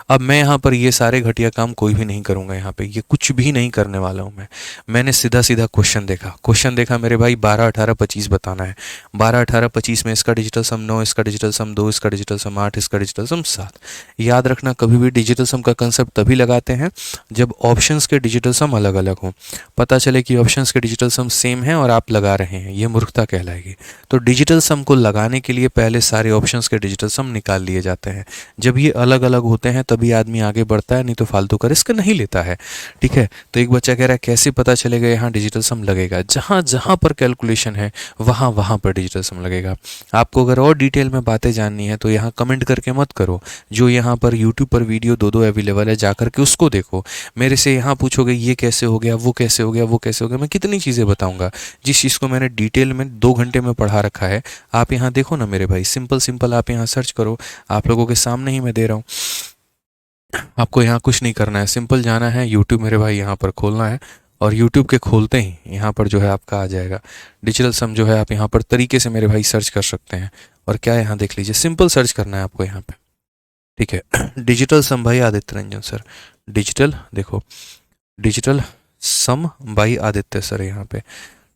अब मैं यहाँ पर ये सारे घटिया काम कोई भी नहीं करूँगा, यहाँ पे ये कुछ भी नहीं करने वाला हूँ मैं। मैंने सीधा क्वेश्चन देखा मेरे भाई 12, 18, 25 बताना है। 12, 18, 25 में इसका डिजिटल सम 9, इसका डिजिटल सम 2, इसका डिजिटल सम 8, इसका डिजिटल सम 7। याद रखना, कभी भी डिजिटल सम का कंसेप्ट तभी लगाते हैं जब ऑप्शंस के डिजिटल सम अलग अलग हों। पता चले कि ऑप्शंस के डिजिटल सम सेम हैं और आप लगा रहे हैं, ये मूर्खता कहलाएगी। तो डिजिटल सम को लगाने के लिए पहले सारे ऑप्शंस के डिजिटल सम निकाल लिए जाते हैं। जब ये अलग अलग होते हैं तभी आदमी आगे बढ़ता है, नहीं तो फालतू का रिस्क नहीं लेता है। ठीक है, तो एक बच्चा कह रहा है कैसे पता चलेगा यहाँ डिजिटल सम लगेगा? जहाँ जहाँ पर कैलकुलेशन है वहाँ वहाँ पर डिजिटल सम लगेगा। आपको अगर और डिटेल में बातें जाननी है तो यहाँ कमेंट करके मत करो, जो यहाँ पर यूट्यूब पर वीडियो दो अवेलेबल है, जा करके उसको देखो। मेरे से यहाँ पूछोगे ये कैसे हो गया, वो कैसे हो गया, वो कैसे हो गया, मैं कितनी चीज़ें बताऊँगा। जिस चीज़ को मैंने डिटेल में 2 घंटे में पढ़ा रखा है, आप यहाँ देखो ना मेरे भाई, सिंपल आप यहाँ सर्च करो, आप लोगों के सामने ही मैं दे रहा हूँ। आपको यहाँ कुछ नहीं करना है, सिंपल जाना है यूट्यूब मेरे भाई, यहाँ पर खोलना है, और यूट्यूब के खोलते ही यहाँ पर जो है आपका आ जाएगा डिजिटल सम। जो है आप यहाँ पर तरीके से मेरे भाई सर्च कर सकते हैं। और क्या यहाँ देख लीजिए, सिंपल सर्च करना है आपको यहाँ पे। ठीक है, डिजिटल सम भाई आदित्य रंजन सर, डिजिटल देखो, digital sum by Aditya sir यहाँ पे।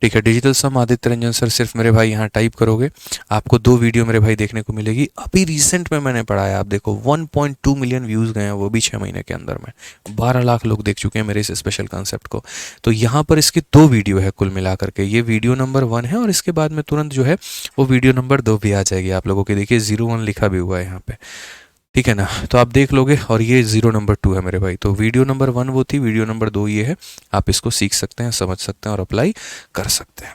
ठीक है, digital sum Aditya Ranjan sir, सिर्फ मेरे भाई यहाँ टाइप करोगे, आपको 2 वीडियो मेरे भाई देखने को मिलेगी। अभी रिसेंट में मैंने पढ़ाया, आप देखो 1.2 मिलियन व्यूज़ गए हैं, वो भी 6 महीने के अंदर में। 12 लाख लोग देख चुके हैं मेरे इस स्पेशल कॉन्सेप्ट को। तो यहाँ पर इसके 2 वीडियो है कुल मिला करके, ये वीडियो नंबर 1 है, और इसके बाद में तुरंत जो है वो वीडियो नंबर 2 भी आ जाएगी आप लोगों के। देखिए 01 लिखा भी हुआ है यहाँ पे, ठीक है ना, तो आप देख लोगे। और ये 0 नंबर 2 है मेरे भाई। तो वीडियो नंबर 1 वो थी, वीडियो नंबर 2 ये है। आप इसको सीख सकते हैं, समझ सकते हैं और अप्लाई कर सकते हैं।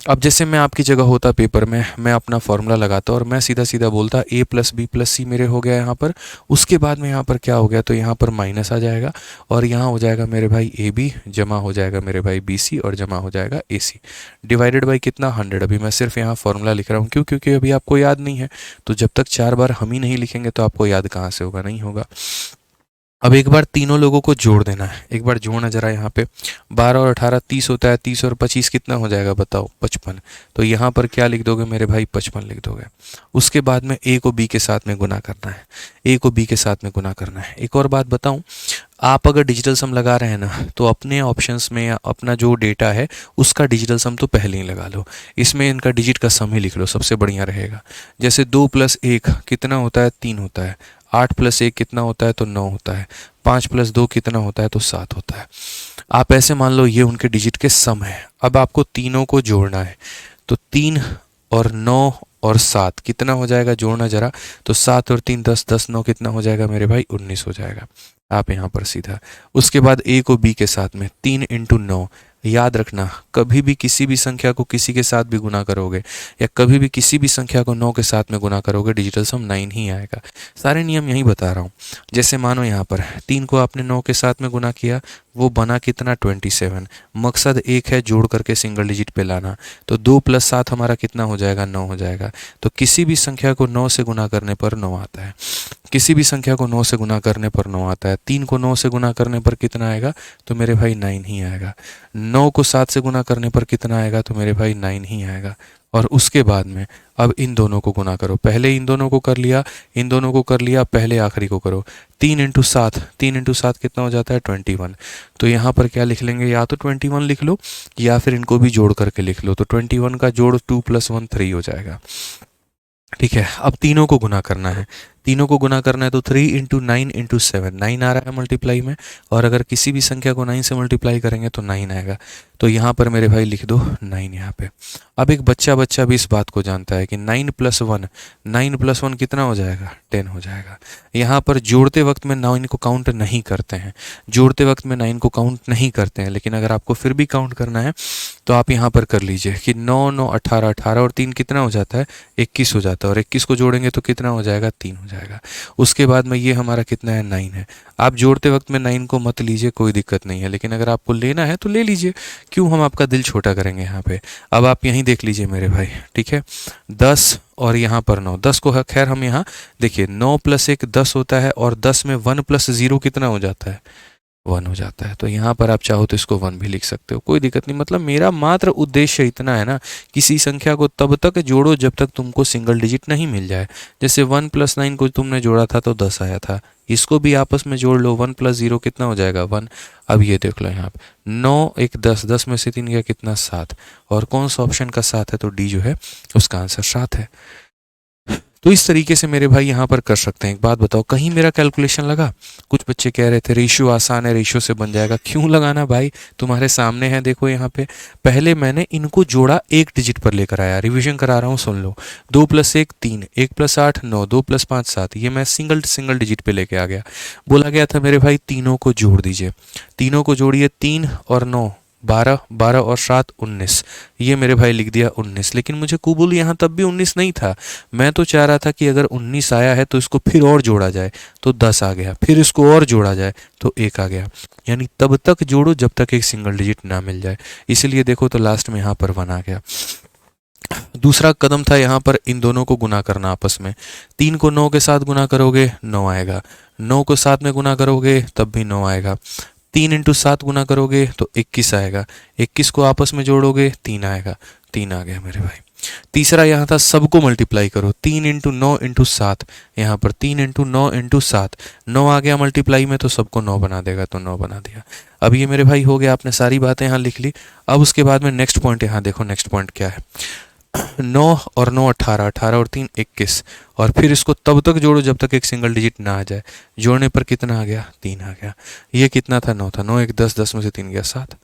अब जैसे मैं आपकी जगह होता पेपर में, मैं अपना फॉर्मूला लगाता और मैं सीधा बोलता a प्लस बी प्लस सी मेरे हो गया यहाँ पर। उसके बाद में यहाँ पर क्या हो गया, तो यहाँ पर माइनस आ जाएगा, और यहाँ हो जाएगा मेरे भाई ए बी, जमा हो जाएगा मेरे भाई बी सी, और जमा हो जाएगा ए सी, डिवाइडेड बाई कितना 100। अभी मैं सिर्फ यहाँ फॉर्मूला लिख रहा हूँ, क्यों? क्योंकि अभी आपको याद नहीं है। तो जब तक 4 बार हम ही नहीं लिखेंगे तो आपको याद कहाँ से होगा, नहीं होगा। अब एक बार तीनों लोगों को जोड़ देना है, एक बार जोड़ना जरा यहाँ पे। 12 और 18 30 होता है, 30 और 25 कितना हो जाएगा बताओ, 55। तो यहाँ पर क्या लिख दोगे मेरे भाई, 55 लिख दोगे। उसके बाद में ए को बी के साथ में गुना करना है, ए को बी के साथ में गुना करना है। एक और बात बताऊँ, आप अगर डिजिटल सम लगा रहे हैं ना, तो अपने ऑप्शंस में या अपना जो डेटा है उसका डिजिटल सम तो पहले ही लगा लो, इसमें इनका डिजिट का सम ही लिख लो, सबसे बढ़िया रहेगा। जैसे 2 + 1 कितना होता है, 3 होता है। 8 + 1 कितना होता है, तो 9 होता है। 5 + 2 कितना होता है, तो 7 होता है। आप ऐसे मान लो ये उनके डिजिट के सम है। अब आपको तीनों को जोड़ना है, तो 3 और 9 और 7 कितना हो जाएगा, जोड़ना जरा। तो 7 और 3 10, 10 9 कितना हो जाएगा मेरे भाई, 19 हो जाएगा। आप यहाँ पर सीधा उसके बाद ए को बी के साथ में 3 × 9 याद रखना, कभी भी किसी भी संख्या को किसी के साथ भी गुना करोगे या कभी भी किसी भी संख्या को 9 के साथ में गुना करोगे, डिजिटल सम 9 ही आएगा। सारे नियम यही बता रहा हूँ। जैसे मानो यहाँ पर 3 को आपने 9 के साथ में गुना किया, वो बना कितना 27। मकसद एक है जोड़ करके सिंगल डिजिट पे लाना, तो 2 + 7 हमारा कितना हो जाएगा 9 हो जाएगा। तो किसी भी संख्या को 9 से गुना करने पर 9 आता है, किसी भी संख्या को 9 से गुना करने पर 9 आता है। 3 को 9 से गुना करने पर कितना आएगा, तो मेरे भाई 9 ही आएगा। 9 को 7 से गुना करने पर कितना आएगा, तो मेरे भाई 9 ही आएगा। और उसके बाद में अब इन दोनों को गुना करो, पहले इन दोनों को कर लिया, इन दोनों को कर लिया, पहले आखिरी को करो। 3 × 7, 3 × 7 कितना हो जाता है 21। तो यहाँ पर क्या लिख लेंगे, या तो 21 लिख लो या फिर इनको भी जोड़ करके लिख लो। तो 21 का जोड़ 2 + 1 3 हो जाएगा। ठीक है, अब तीनों को गुना करना है, तीनों को गुना करना है। तो 3 × 9 × 7, 9 आ रहा है मल्टीप्लाई में, और अगर किसी भी संख्या को 9 से मल्टीप्लाई करेंगे तो 9 आएगा। तो यहाँ पर मेरे भाई लिख दो 9 यहाँ पे। अब एक बच्चा भी इस बात को जानता है कि 9 + 1, 9 + 1 कितना हो जाएगा 10 हो जाएगा। यहाँ पर जोड़ते वक्त में 9 को काउंट नहीं करते हैं, जोड़ते वक्त में 9 को काउंट नहीं करते हैं, लेकिन अगर आपको फिर भी काउंट करना है तो आप यहाँ पर कर लीजिए कि 9 9 18, 18 और 3 कितना हो जाता है 21 हो जाता है, और 21 को जोड़ेंगे तो कितना हो जाएगा 3 हो जाएगा। उसके बाद में ये हमारा कितना है 9 है। आप जोड़ते वक्त में 9 को मत लीजिए, कोई दिक्कत नहीं है, लेकिन अगर आपको लेना है तो ले लीजिए, क्यों हम आपका दिल छोटा करेंगे यहाँ पे। अब आप यहीं देख लीजिए मेरे भाई, ठीक है, 10 और यहाँ पर 9, 10 को खैर हम यहाँ देखिए 9 + 1 10 होता है, और 10 में 1 + 0 कितना हो जाता है 1 हो जाता है। तो यहाँ पर आप चाहो तो इसको 1 भी लिख सकते हो, कोई दिक्कत नहीं। मतलब मेरा मात्र उद्देश्य इतना है ना, किसी संख्या को तब तक जोड़ो जब तक तुमको सिंगल डिजिट नहीं मिल जाए। जैसे 1 + 9 को तुमने जोड़ा था तो 10 आया था, इसको भी आपस में जोड़ लो, 1 + 0 कितना हो जाएगा 1। अब ये देख लो यहाँ पे 9 1 10, 10 में से 3 गया कितना 7, और कौन सा ऑप्शन का 7 है, तो डी जो है उसका आंसर 7 है। तो इस तरीके से मेरे भाई यहाँ पर कर सकते हैं। एक बात बताओ, कहीं मेरा कैलकुलेशन लगा? कुछ बच्चे कह रहे थे रेशियो आसान है, रेशियो से बन जाएगा। क्यों लगाना भाई, तुम्हारे सामने है, देखो यहाँ पे। पहले मैंने इनको जोड़ा, एक डिजिट पर लेकर आया, रिवीजन करा रहा हूँ सुन लो। 2 + 1 3, 1 + 8 9, 2 + 5 7, ये मैं सिंगल डिजिट पे लेके आ गया। बोला गया था मेरे भाई तीनों को जोड़ दीजिए, तीनों को जोड़िए, 3 और 9 12, 12 और 7 19, ये मेरे भाई लिख दिया 19। लेकिन मुझे कुबुल यहाँ तब भी 19 नहीं था, मैं तो चाह रहा था कि अगर 19 आया है तो इसको फिर और जोड़ा जाए, तो 10 आ गया, फिर इसको और जोड़ा जाए तो 1 आ गया। यानी तब तक जोड़ो जब तक एक सिंगल डिजिट ना मिल जाए, इसीलिए देखो तो लास्ट में यहाँ पर 1 आ गया। दूसरा कदम था यहाँ पर इन दोनों को गुना करना आपस में। 3 को 9 के साथ गुना करोगे 9 आएगा, 9 को 7 में गुना करोगे तब भी 9 आएगा, 3 × 7 गुना करोगे तो 21 आएगा, 21 को आपस में जोड़ोगे 3 आएगा, 3 आ गया मेरे भाई। तीसरा यहाँ था सबको मल्टीप्लाई करो, 3 × 9 × 7, यहाँ पर 3 × 9 × 7, 9 आ गया मल्टीप्लाई में तो सबको 9 बना देगा, तो 9 बना दिया। अब ये मेरे भाई हो गया, आपने सारी बातें यहाँ लिख ली। अब उसके बाद में नेक्स्ट पॉइंट, यहाँ देखो नेक्स्ट पॉइंट क्या है। 9 और 9 18, 18 और 3 21, और फिर इसको तब तक जोड़ो जब तक एक सिंगल डिजिट ना आ जाए। जोड़ने पर कितना आ गया 3 आ गया। ये कितना था 9 था, 9 1 10, 10 में से 3 गया 7।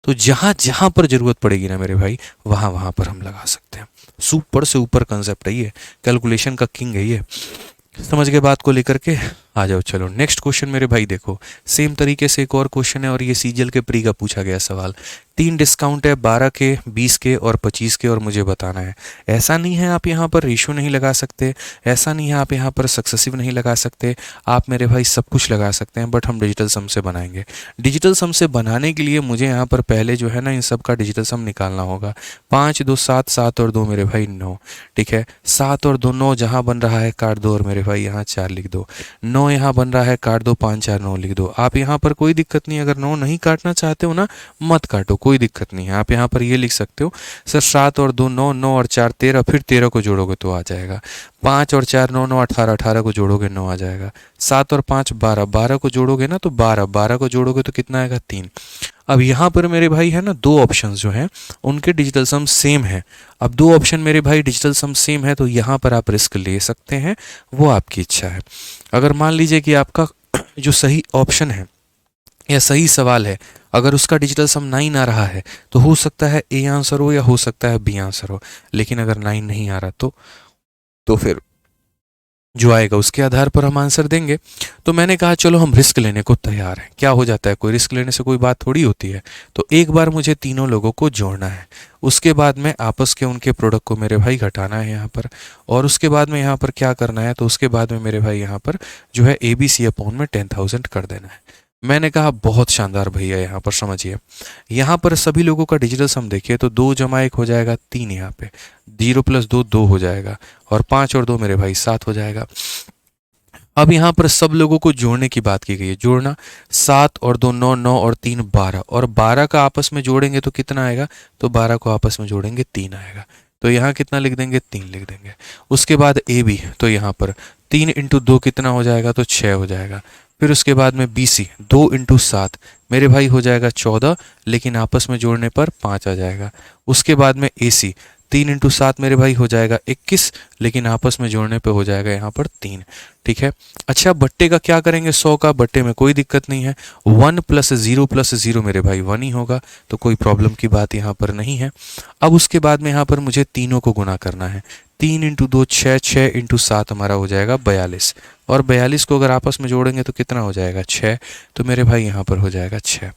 तो जहाँ जहाँ पर जरूरत पड़ेगी ना मेरे भाई, वहाँ वहाँ पर हम लगा सकते हैं। सुपर से ऊपर कंसेप्ट है ये, कैलकुलेशन का किंग है ये। समझ गए बात को लेकर के? आ जाओ चलो नेक्स्ट क्वेश्चन मेरे भाई। देखो सेम तरीके से एक और क्वेश्चन है, और ये सीजीएल के प्री का पूछा गया सवाल। 3 डिस्काउंट है 12 के, 20 के और 25 के, और मुझे बताना है। ऐसा नहीं है आप यहाँ पर रेशियो नहीं लगा सकते, ऐसा नहीं है आप यहाँ पर सक्सेसिव नहीं लगा सकते, आप मेरे भाई सब कुछ लगा सकते हैं, बट हम डिजिटल सम से बनाएंगे। डिजिटल सम से बनाने के लिए मुझे यहाँ पर पहले जो है ना इन सब का डिजिटल सम निकालना होगा। 5 2 7, 7 और 2 मेरे भाई 9, ठीक है। 7 और 2 9, जहाँ बन रहा है काट दो, और मेरे भाई यहाँ 4 लिख दो। 9 यहाँ बन रहा है काट दो, 5 4 9 लिख दो। आप यहाँ पर कोई दिक्कत नहीं, अगर 9 नहीं काटना चाहते हो ना मत काटो, कोई दिक्कत नहीं है। आप यहाँ पर ये लिख सकते हो सर 7 और 2 9, 9 और 4 13, फिर 13 को जोड़ोगे तो आ जाएगा। 5 और 4 9 9 18, 18 को जोड़ोगे 9 आ जाएगा। 7 और 5 12, 12 को जोड़ोगे ना तो 12, 12 को जोड़ोगे तो कितना आएगा 3। अब यहाँ पर मेरे भाई है ना दो ऑप्शंस जो हैं उनके डिजिटल सम सेम है। अब दो ऑप्शन मेरे भाई डिजिटल सम सेम है, तो यहाँ पर आप रिस्क ले सकते हैं, वो आपकी इच्छा है। अगर मान लीजिए कि आपका जो सही ऑप्शन है या सही सवाल है, अगर उसका डिजिटल सम 9 आ रहा है तो हो सकता है ए आंसर हो या हो सकता है बी आंसर हो, लेकिन अगर 9 नहीं आ रहा तो फिर जो आएगा उसके आधार पर हम आंसर देंगे। तो मैंने कहा चलो हम रिस्क लेने को तैयार हैं। क्या हो जाता है, कोई रिस्क लेने से कोई बात थोड़ी होती है। तो एक बार मुझे तीनों लोगों को जोड़ना है, उसके बाद में आपस के उनके प्रोडक्ट को मेरे भाई घटाना है यहाँ पर, और उसके बाद में यहाँ पर क्या करना है, तो उसके बाद में मेरे भाई यहाँ पर जो है ABC अपॉन में 10,000 कर देना है। मैंने कहा बहुत शानदार भैया, यहाँ पर समझिए, यहाँ पर सभी लोगों का डिजिटल सम देखिए तो 2 जमा 1 हो जाएगा 3, यहाँ पे 0 प्लस 2 2 हो जाएगा, और 5 और 2 मेरे भाई 7 हो जाएगा। अब यहाँ पर सब लोगों को जोड़ने की बात की गई है, जोड़ना 7 और 2 9, 9 और 3 12, और 12 का आपस में जोड़ेंगे तो कितना आएगा, तो 12 को आपस में जोड़ेंगे 3 आएगा। तो यहाँ कितना लिख देंगे, 3 लिख देंगे। उसके बाद AB, तो यहाँ पर 3 इंटू 2 कितना हो जाएगा, तो 6 हो जाएगा। फिर उसके बाद में BC 2 इंटू 7 मेरे भाई हो जाएगा 14, लेकिन आपस में जोड़ने पर 5 आ जाएगा। उसके बाद में AC 3 इंटू 7 मेरे भाई हो जाएगा 21, लेकिन आपस में जोड़ने पे हो जाएगा यहाँ पर 3। ठीक है। अच्छा, बट्टे का क्या करेंगे, 100 का बट्टे में कोई दिक्कत नहीं है, 1 प्लस 0 मेरे भाई 1 ही होगा, तो कोई प्रॉब्लम की बात यहाँ पर नहीं है। अब उसके बाद में यहाँ पर मुझे तीनों को गुना करना है, 3 इंटू 2 6, 6 इंटू 7 हमारा हो जाएगा 42, और 42 को अगर आपस में जोड़ेंगे तो कितना हो जाएगा, 6। तो मेरे भाई यहाँ पर हो जाएगा 6।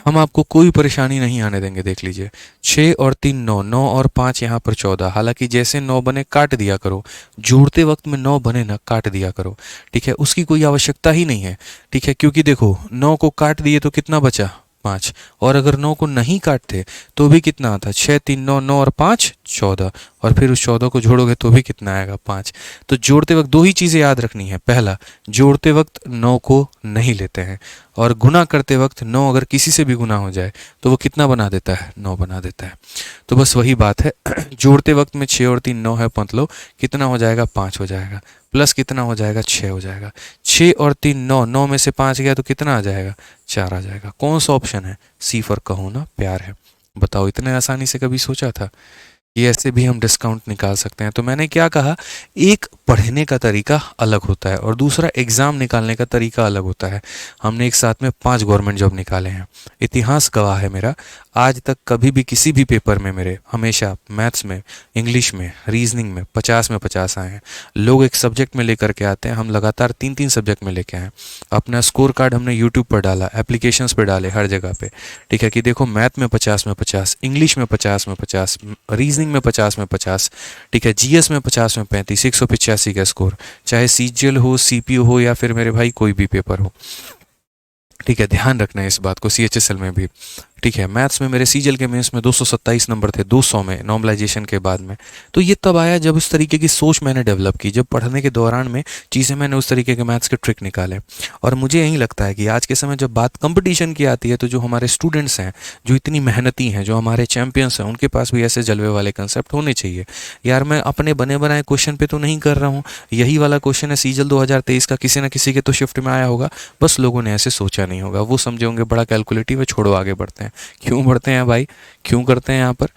हम आपको कोई परेशानी नहीं आने देंगे, देख लीजिए, 6 और 3 9, 9 और 5 यहाँ पर 14। हालांकि जैसे 9 बने काट दिया करो, जोड़ते वक्त में 9 बने ना काट दिया करो, ठीक है, उसकी कोई आवश्यकता ही नहीं है। ठीक है, क्योंकि देखो 9 को काट दिए तो कितना बचा, 5, और अगर 9 को नहीं काटते तो भी कितना आता, 6 3 9, 9 और 5 14, और फिर उस 14 को जोड़ोगे तो भी कितना आएगा, 5। तो जोड़ते वक्त दो ही चीज़ें याद रखनी है, पहला, जोड़ते वक्त 9 को नहीं लेते हैं, और गुना करते वक्त 9 अगर किसी से भी गुना हो जाए तो वो कितना बना देता है, 9 बना देता है। तो बस वही बात है जोड़ते वक्त में 6 और 3 9 है, मतलब कितना हो जाएगा, 5 हो जाएगा, प्लस कितना हो जाएगा, 6 हो जाएगा। 6 और 3 9, 9 में से 5 गया तो कितना आ जाएगा, 4 आ जाएगा। कौन सा ऑप्शन है, C फॉर कहो ना प्यार है। बताओ, इतने आसानी से कभी सोचा था? ये ऐसे भी हम डिस्काउंट निकाल सकते हैं। तो मैंने क्या कहा, एक पढ़ने का तरीका अलग होता है और दूसरा एग्ज़ाम निकालने का तरीका अलग होता है। हमने एक साथ में 5 गवर्नमेंट जॉब निकाले हैं। इतिहास गवाह है मेरा, आज तक कभी भी किसी भी पेपर में मेरे हमेशा मैथ्स में, इंग्लिश में, रीजनिंग में 50 में 50 आए हैं। लोग एक सब्जेक्ट में लेकर के आते हैं, हम लगातार 3-3 सब्जेक्ट में लेके आए। अपना स्कोर कार्ड हमने यूट्यूब पर डाला, एप्लीकेशंस पर डाले, हर जगह पे, ठीक है, कि देखो मैथ में 50 में 50, इंग्लिश में 50 में 50, रीजनिंग में 50 में 50, ठीक है, GS में 50 में 35, 185 का स्कोर, चाहे CGL हो, CPO हो, या फिर मेरे भाई कोई भी पेपर हो। ठीक है, ध्यान रखना है इस बात को, CHSL में भी। ठीक है, मैथ्स में मेरे CGL के मेंस में 227 नंबर थे 200 में, नॉर्मलाइजेशन के बाद में। तो ये तब आया जब उस तरीके की सोच मैंने डेवलप की, जब पढ़ने के दौरान में चीज़ें मैंने उस तरीके के मैथ्स के ट्रिक निकाले। और मुझे यही लगता है कि आज के समय जब बात कंपटीशन की आती है तो जो हमारे स्टूडेंट्स हैं, जो इतनी मेहनती हैं, जो हमारे चैंपियंस हैं, उनके पास भी ऐसे जलवे वाले कंसेप्ट होने चाहिए। यार मैं अपने बने बनाए क्वेश्चन पे तो नहीं कर रहा हूँ, यही वाला क्वेश्चन है CGL 2023 का, किसी ना किसी के तो शिफ्ट में आया होगा, बस लोगों ने ऐसे सोचा नहीं होगा, वो समझे होंगे बड़ा कैलकुलेटिव है, छोड़ो आगे बढ़ते हैं। क्यों बढ़ते हैं भाई, क्यों करते हैं यहाँ पर,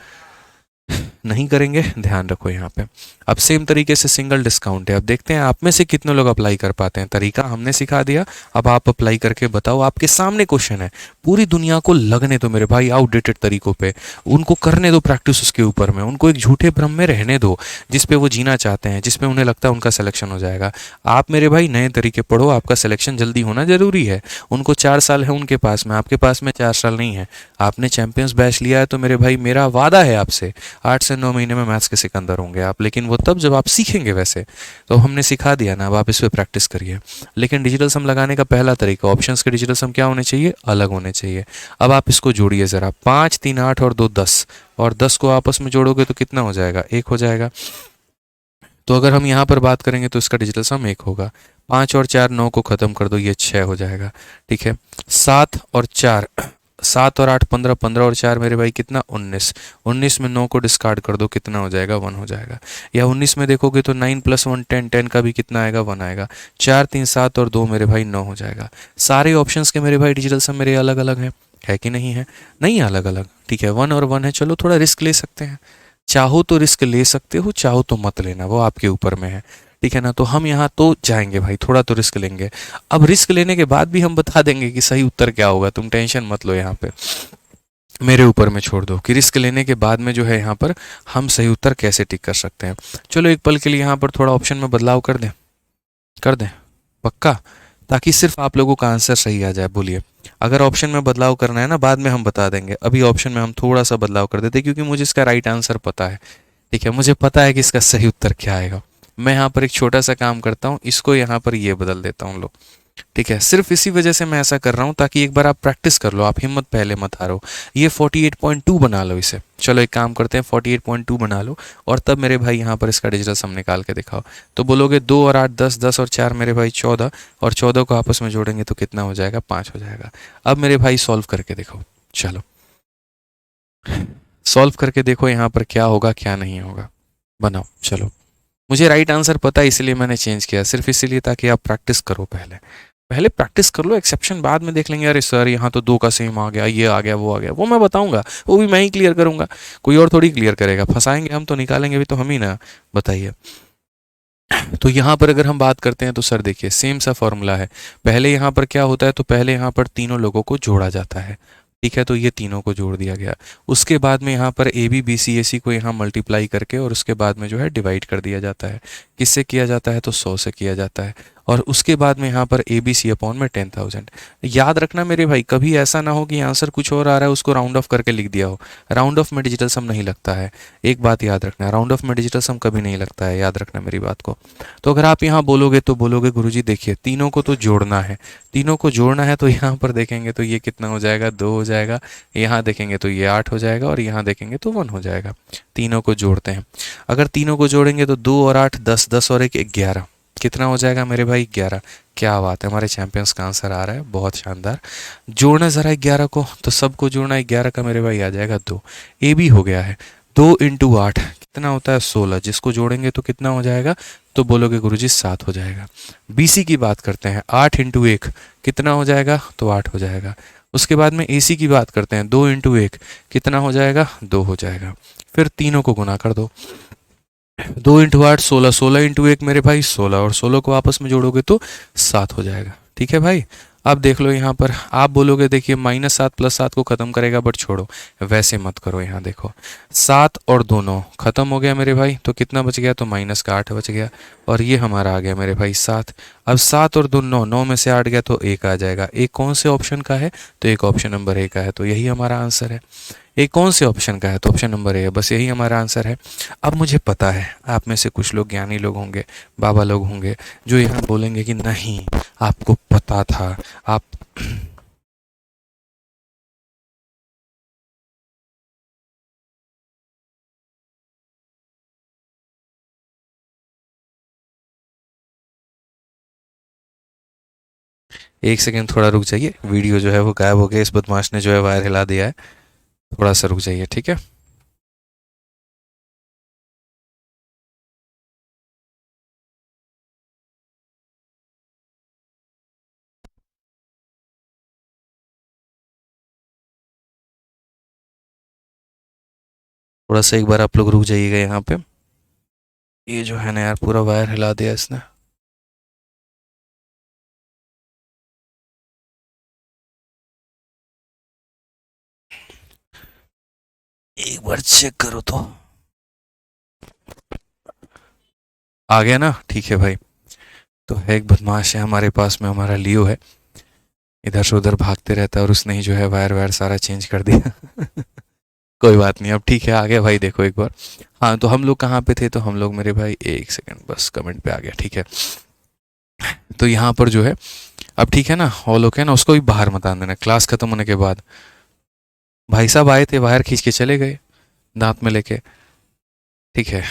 नहीं करेंगे, ध्यान रखो यहाँ पे। अब सेम तरीके से सिंगल डिस्काउंट है। अब देखते हैं आप में से कितने लोग अप्लाई कर पाते हैं। तरीका हमने सिखा दिया, अब आप अप्लाई करके बताओ। आपके सामने क्वेश्चन है, पूरी दुनिया को लगने दो मेरे भाई आउटडेटेड तरीकों पे, उनको करने दो प्रैक्टिस उसके ऊपर में, उनको एक झूठे भ्रम में रहने दो जिस पे वो जीना चाहते हैं, जिस पे उन्हें लगता है उनका सिलेक्शन हो जाएगा। आप मेरे भाई नए तरीके पढ़ो, आपका सिलेक्शन जल्दी होना जरूरी है। उनको 4 साल है उनके पास में, आपके पास में 4 साल नहीं है। आपने चैंपियंस बैच लिया है तो मेरे भाई मेरा वादा है आपसे, 8 से 9 महीने में मैथ्स के सिकंदर होंगे आप। लेकिन वो तब जब आप सीखेंगे, वैसे तो हमने सिखा दिया ना, अब आप इस पे प्रैक्टिस करिए। लेकिन डिजिटल सम लगाने का पहला तरीका, ऑप्शंस के डिजिटल सम क्या होने चाहिए, अलग होने चाहिए। अब आप इसको जोड़िए ज़रा, 5 3 8 और 2 10, और 10 को आपस में जोड़ोगे तो कितना हो जाएगा, 1 हो जाएगा। तो अगर हम यहाँ पर बात करेंगे तो इसका डिजिटल सम 1 होगा। 5 और 4 9 को ख़त्म कर दो, ये 6 हो जाएगा। ठीक है, 7 और 4 7 और 8 15, 15 और 4 मेरे भाई कितना, 19। 19 में 9 को डिस्कार्ड कर दो, कितना हो जाएगा, 1 हो जाएगा। या 19 में देखोगे तो 9 + 1 10, 10 का भी कितना आएगा, 1 आएगा। 4 3 7 और 2 मेरे भाई 9 हो जाएगा। सारे ऑप्शंस के मेरे भाई डिजिटल सम मेरे अलग अलग हैं, है कि नहीं है, नहीं अलग अलग। ठीक है, 1 और 1 है, चलो थोड़ा रिस्क ले सकते हैं। चाहो तो रिस्क ले सकते हो, चाहो तो मत लेना, वो आपके ऊपर में है। ठीक है ना, तो हम यहाँ तो जाएंगे भाई, थोड़ा तो रिस्क लेंगे। अब रिस्क लेने के बाद भी हम बता देंगे कि सही उत्तर क्या होगा, तुम टेंशन मत लो यहाँ पे। मेरे ऊपर में छोड़ दो कि रिस्क लेने के बाद में जो है यहाँ पर हम सही उत्तर कैसे टिक कर सकते हैं। चलो एक पल के लिए यहाँ पर थोड़ा ऑप्शन में बदलाव कर दें, कर दें पक्का, ताकि सिर्फ आप लोगों का आंसर सही आ जाए। बोलिए, अगर ऑप्शन में बदलाव करना है ना बाद में हम बता देंगे, अभी ऑप्शन में हम थोड़ा सा बदलाव कर देते क्योंकि मुझे इसका राइट आंसर पता है। ठीक है, मुझे पता है कि इसका सही उत्तर क्या आएगा। मैं यहाँ पर एक छोटा सा काम करता हूँ, इसको यहाँ पर ये बदल देता हूँ लो। ठीक है, सिर्फ इसी वजह से मैं ऐसा कर रहा हूँ ताकि एक बार आप प्रैक्टिस कर लो, आप हिम्मत पहले मत हारो। ये 48.2 बना लो इसे। चलो एक काम करते हैं, 48.2 बना लो और तब मेरे भाई यहाँ पर इसका डिजिटल सम निकाल के दिखाओ। तो बोलोगे 2 और 8 10, 10 और 4 मेरे भाई 14, और 14 को आपस में जोड़ेंगे तो कितना हो जाएगा, 5 हो जाएगा। अब मेरे भाई सॉल्व करके देखो, चलो सॉल्व करके देखो यहाँ पर क्या होगा क्या नहीं होगा, बनाओ। चलो, मुझे राइट आंसर पता है इसलिए मैंने चेंज किया, सिर्फ इसीलिए ताकि आप प्रैक्टिस करो। पहले पहले प्रैक्टिस कर लो, एक्सेप्शन बाद में देख लेंगे। अरे सर यहाँ तो 2 का सेम आ गया, ये आ गया, वो आ गया, वो मैं बताऊंगा, वो भी मैं ही क्लियर करूंगा, कोई और थोड़ी क्लियर करेगा। फंसाएंगे हम तो, निकालेंगे भी तो हम ही ना। बताइए। तो यहाँ पर अगर हम बात करते हैं तो सर देखिए सेम सा फॉर्मूला है। पहले यहाँ पर क्या होता है, तो पहले यहाँ पर तीनों लोगों को जोड़ा जाता है। ठीक है, तो ये तीनों को जोड़ दिया गया। उसके बाद में यहाँ पर ए बी बी सी ए सी को यहाँ मल्टीप्लाई करके और उसके बाद में जो है डिवाइड कर दिया जाता है। किससे किया जाता है, तो 100 से किया जाता है। और उसके बाद में यहाँ पर ए बी सी अपॉन में 10,000। याद रखना मेरे भाई, कभी ऐसा ना हो कि आंसर कुछ और आ रहा है उसको राउंड ऑफ करके लिख दिया हो। राउंड ऑफ में डिजिटल सम नहीं लगता है, एक बात याद रखना, राउंड ऑफ में डिजिटल सम कभी नहीं लगता है, याद रखना मेरी बात को। तो अगर आप यहाँ बोलोगे तो बोलोगे गुरुजी देखिए तीनों को तो जोड़ना है, तीनों को जोड़ना है, तो यहाँ पर देखेंगे तो ये कितना हो जाएगा, 2 हो जाएगा। यहाँ देखेंगे तो ये 8 हो जाएगा और यहाँ देखेंगे तो 1 हो जाएगा। तीनों को जोड़ते हैं, अगर तीनों को जोड़ेंगे तो 2 और 8 10, 10 और 1 11, कितना हो जाएगा मेरे भाई, 11। क्या बात है, हमारे चैंपियंस का आंसर आ रहा है, बहुत शानदार। जोड़ना ज़रा 11 को, तो सबको जोड़ना 11 का मेरे भाई आ जाएगा 2। ए भी हो गया है, 2 इंटू 8 कितना होता है, 16, जिसको जोड़ेंगे तो कितना हो जाएगा, तो बोलोगे गुरुजी 7 हो जाएगा। बीसी की बात करते हैं, 8 इंटू 1 कितना हो जाएगा, तो 8 हो जाएगा। उसके बाद में एसी की बात करते हैं, 2 इंटू 1 कितना हो जाएगा, 2 हो जाएगा। फिर तीनों को गुना कर दो, 2 इंटू 8 16, 16 इंटू 1 मेरे भाई 16, और 16 को आपस में जोड़ोगे तो 7 हो जाएगा। ठीक है भाई, अब देख लो यहाँ पर आप बोलोगे देखिए -7 + 7 को खत्म करेगा, बट छोड़ो वैसे मत करो। यहाँ देखो 7 और 2 9 खत्म हो गया मेरे भाई, तो कितना बच गया, तो -8 बच गया, और ये हमारा आ गया मेरे भाई 7। अब 7 और 2 9, 9 में से 8 गया तो 1 आ जाएगा। एक कौन से ऑप्शन का है, तो एक ऑप्शन नंबर ए का है, तो यही हमारा आंसर है। एक कौन से ऑप्शन का है, तो ऑप्शन नंबर ए है, बस यही हमारा आंसर है। अब मुझे पता है आप में से कुछ लोग ज्ञानी लोग होंगे, बाबा लोग होंगे, जो यहाँ बोलेंगे कि नहीं आपको पता था, आप एक सेकंड थोड़ा रुक जाइए, वीडियो जो है वो गायब हो गया, इस बदमाश ने जो है वायर हिला दिया है, थोड़ा सा रुक जाइए, ठीक है। थोड़ा सा एक बार आप लोग रुक जाइएगा यहाँ पे, ये जो है ना यार पूरा वायर हिला दिया इसने। एक बार चेक करो तो आ गया ना, ठीक है भाई। तो है एक बदमाश है हमारे पास में, हमारा लियो है, इधर से उधर भागते रहता है, और उसने ही जो है वायर वायर सारा चेंज कर दिया। कोई बात नहीं, अब ठीक है आ गया भाई, देखो एक बार। हाँ तो हम लोग कहाँ पे थे, तो हम लोग मेरे भाई एक सेकंड बस कमेंट पे आ गया, ठीक है। तो यहाँ पर जो है अब ठीक है ना, ऑल ओके ना, उसको भी बाहर मत आने देना। क्लास खत्म होने के बाद भाई साहब आए थे, वायर खींच के चले गए दांत में लेके, ठीक है।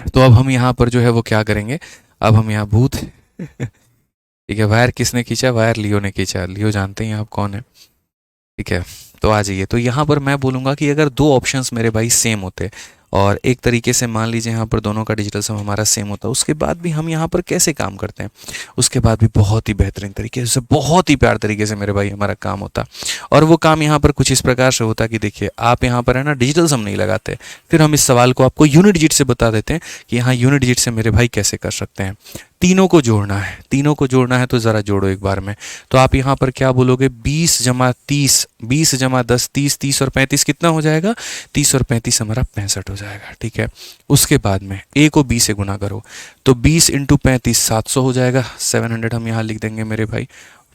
तो अब हम यहाँ पर जो है वो क्या करेंगे, अब हम यहाँ भूत ठीक है, वायर किसने खींचा, वायर लियो ने खींचा, लियो जानते हैं आप कौन है, ठीक है। तो आ जाइए, तो यहाँ पर मैं बोलूँगा कि अगर दो ऑप्शंस मेरे भाई सेम होते और एक तरीके से मान लीजिए यहाँ पर दोनों का डिजिटल सम हमारा सेम होता, उसके बाद भी हम यहाँ पर कैसे काम करते हैं, उसके बाद भी बहुत ही बेहतरीन तरीके से, बहुत ही प्यार तरीके से मेरे भाई हमारा काम होता। और वो काम यहाँ पर कुछ इस प्रकार से होता कि देखिए आप यहाँ पर है ना डिजिटल सम नहीं लगाते, फिर हम इस सवाल को आपको यूनिट डिजिट से बता देते हैं कि यहाँ यूनिट डिजिट से मेरे भाई कैसे कर सकते हैं। तीनों को जोड़ना है, तीनों को जोड़ना है तो ज़रा जोड़ो एक बार में। तो आप यहाँ पर क्या बोलोगे, 20 जमा 30, 20 जमा 10 30, 30 और 35 कितना हो जाएगा, 30 और 35 हमारा 65 हो जाएगा। ठीक है, उसके बाद में a को b से गुना करो तो 20 इंटू 35 700 हो जाएगा, 700 हम यहाँ लिख देंगे मेरे भाई।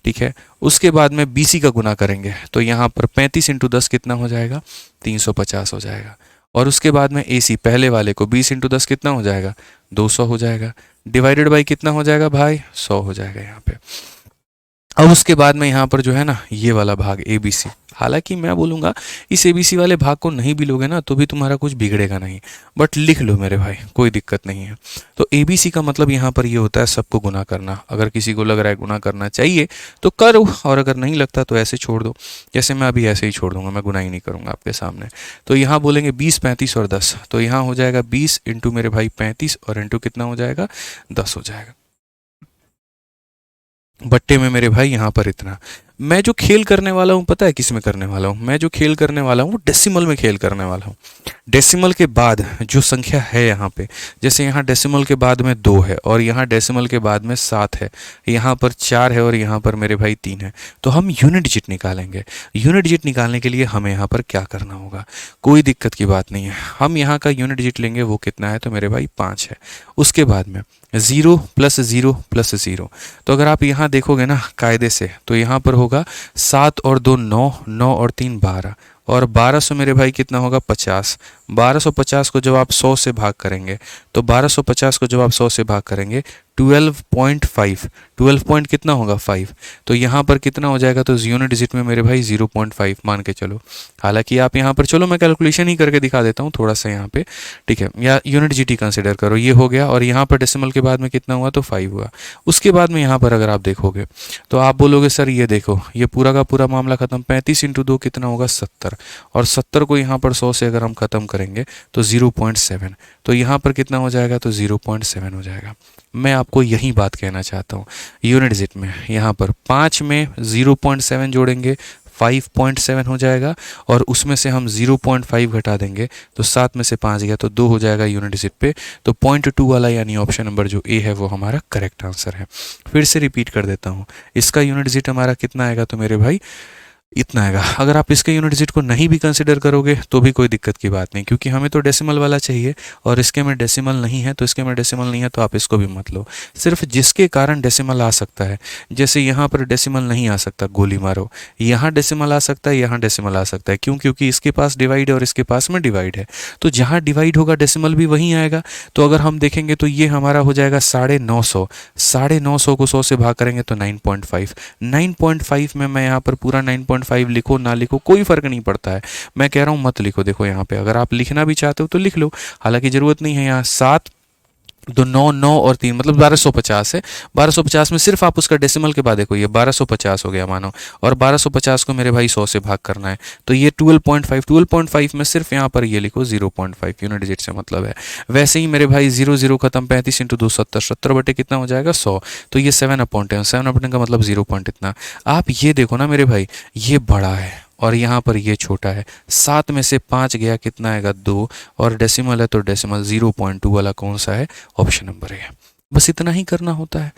ठीक है, उसके बाद में bc का गुना करेंगे तो यहाँ पर 35 इंटू 10 कितना हो जाएगा, 350 हो जाएगा। और उसके बाद में AC पहले वाले को 20 इंटू 10 कितना हो जाएगा, 200 हो जाएगा, डिवाइडेड बाई कितना हो जाएगा भाई, 100 हो जाएगा यहाँ पे। अब उसके बाद में यहाँ पर जो है ना ये वाला भाग ABC, हालांकि मैं बोलूँगा इस ABC वाले भाग को नहीं भी लोगे ना तो भी तुम्हारा कुछ बिगड़ेगा नहीं, बट लिख लो मेरे भाई, कोई दिक्कत नहीं है। तो ABC का मतलब यहाँ पर ये होता है सबको गुना करना। अगर किसी को लग रहा है गुना करना चाहिए तो करो, और अगर नहीं लगता तो ऐसे छोड़ दो, जैसे मैं अभी ऐसे ही छोड़ दूंगा, मैं गुना ही नहीं करूँगा आपके सामने। तो यहाँ बोलेंगे 20 35 और 10, तो यहाँ हो जाएगा 20 इंटू मेरे भाई 35 और इंटू कितना हो जाएगा, 10 हो जाएगा। बट्टे में मेरे भाई यहाँ पर इतना। मैं जो खेल करने वाला हूँ पता है किस में करने वाला हूँ, मैं जो खेल करने वाला हूँ वो डेसिमल में खेल करने वाला हूँ। डेसिमल के बाद जो संख्या है यहाँ पे, जैसे यहाँ डेसिमल के बाद में 2 है और यहाँ डेसिमल के बाद में 7 है, यहाँ पर 4 है और यहाँ पर मेरे भाई 3 है, तो हम यूनिट डिजिट निकालेंगे। यूनिट डिजिट निकालने के लिए हमें यहाँ पर क्या करना होगा, कोई दिक्कत की बात नहीं है। हम यहाँ का यूनिट डिजिट लेंगे, वो कितना है तो मेरे भाई 5 है। उसके बाद में 0 प्लस 0 प्लस 0, तो अगर आप यहाँ देखोगे ना कायदे से तो यहाँ पर होगा 7 और 2 9, 9 और 3 12, और 1200 मेरे भाई कितना होगा 50। 1250 को जब आप 100 से भाग करेंगे तो 1250 को जब आप 100 से भाग करेंगे 12.5, 12 पॉइंट कितना होगा 5, तो यहाँ पर कितना हो जाएगा, तो यूनिट डिजिट में मेरे भाई 0.5 मान के चलो। हालांकि आप यहाँ पर चलो मैं कैलकुलेशन ही करके दिखा देता हूँ थोड़ा सा यहाँ पे, ठीक है, या यूनिट डिजिट ही कंसिडर करो, ये हो गया। और यहाँ पर डेसिमल के बाद में कितना हुआ तो 5 हुआ। उसके बाद में यहाँ पर अगर आप देखोगे तो आप बोलोगे सर ये देखो ये पूरा का पूरा मामला खत्म, 35 इंटू 2 कितना होगा 70, और 70 को यहाँ पर 100 से अगर हम खत्म करेंगे तो 0.7, तो यहाँ पर कितना हो जाएगा तो 0.7 हो जाएगा। मैं आपको यही बात कहना चाहता हूँ, यूनिट डिजिट में यहाँ पर 5 में 0.7 जोड़ेंगे 5.7 हो जाएगा, और उसमें से हम 0.5 घटा देंगे तो 7 में से 5 गया तो 2 हो जाएगा यूनिट डिजिट पे। तो 0.2 वाला यानी ऑप्शन नंबर जो ए है वो हमारा करेक्ट आंसर है। फिर से रिपीट कर देता हूँ, इसका यूनिट डिजिट हमारा कितना आएगा तो मेरे भाई इतना आएगा। अगर आप इसके यूनिट डिजिट को नहीं भी कंसिडर करोगे तो भी कोई दिक्कत की बात नहीं, क्योंकि हमें तो डेसिमल वाला चाहिए और इसके में डेसिमल नहीं है, तो इसके में डेसिमल नहीं है तो आप इसको भी मत लो। सिर्फ जिसके कारण डेसिमल आ सकता है, जैसे यहाँ पर डेसिमल नहीं आ सकता, गोली मारो, यहाँ डेसिमल आ सकता है, यहाँ डेसिमल आ सकता है, क्यों, क्योंकि इसके पास डिवाइड है और इसके पास में डिवाइड है, तो जहाँ डिवाइड होगा डेसिमल भी वहीं आएगा। तो अगर हम देखेंगे तो ये हमारा हो जाएगा 950, 950 को 100 से भाग करेंगे तो 9.5, 9.5 में मैं यहाँ पर पूरा 9.5 लिखो ना लिखो कोई फर्क नहीं पड़ता है, मैं कह रहा हूँ मत लिखो। देखो यहाँ पे अगर आप लिखना भी चाहते हो तो लिख लो, हालांकि ज़रूरत नहीं है। यहाँ 7 तो 9 9 और 3 मतलब 1250 है। 1250 में सिर्फ आप उसका डेसिमल के बाद देखो ये 1250 हो गया मानो, और 1250 को मेरे भाई 100 से भाग करना है तो ये 12.5, 12.5 में सिर्फ यहाँ पर ये लिखो 0.5 यूनिट डिजिट से मतलब है। वैसे ही मेरे भाई 0 0 खत्म, 35 इंटू 2 70, 70 बटे कितना हो जाएगा 100, तो ये 7/10, 7/10 का मतलब 0 पॉइंट इतना। आप ये देखो ना मेरे भाई, ये बड़ा है और यहाँ पर ये छोटा है, 7 में से 5 गया कितना आएगा 2, और डेसिमल है तो डेसिमल 0.2 वाला कौन सा है, ऑप्शन नंबर है। बस इतना ही करना होता है।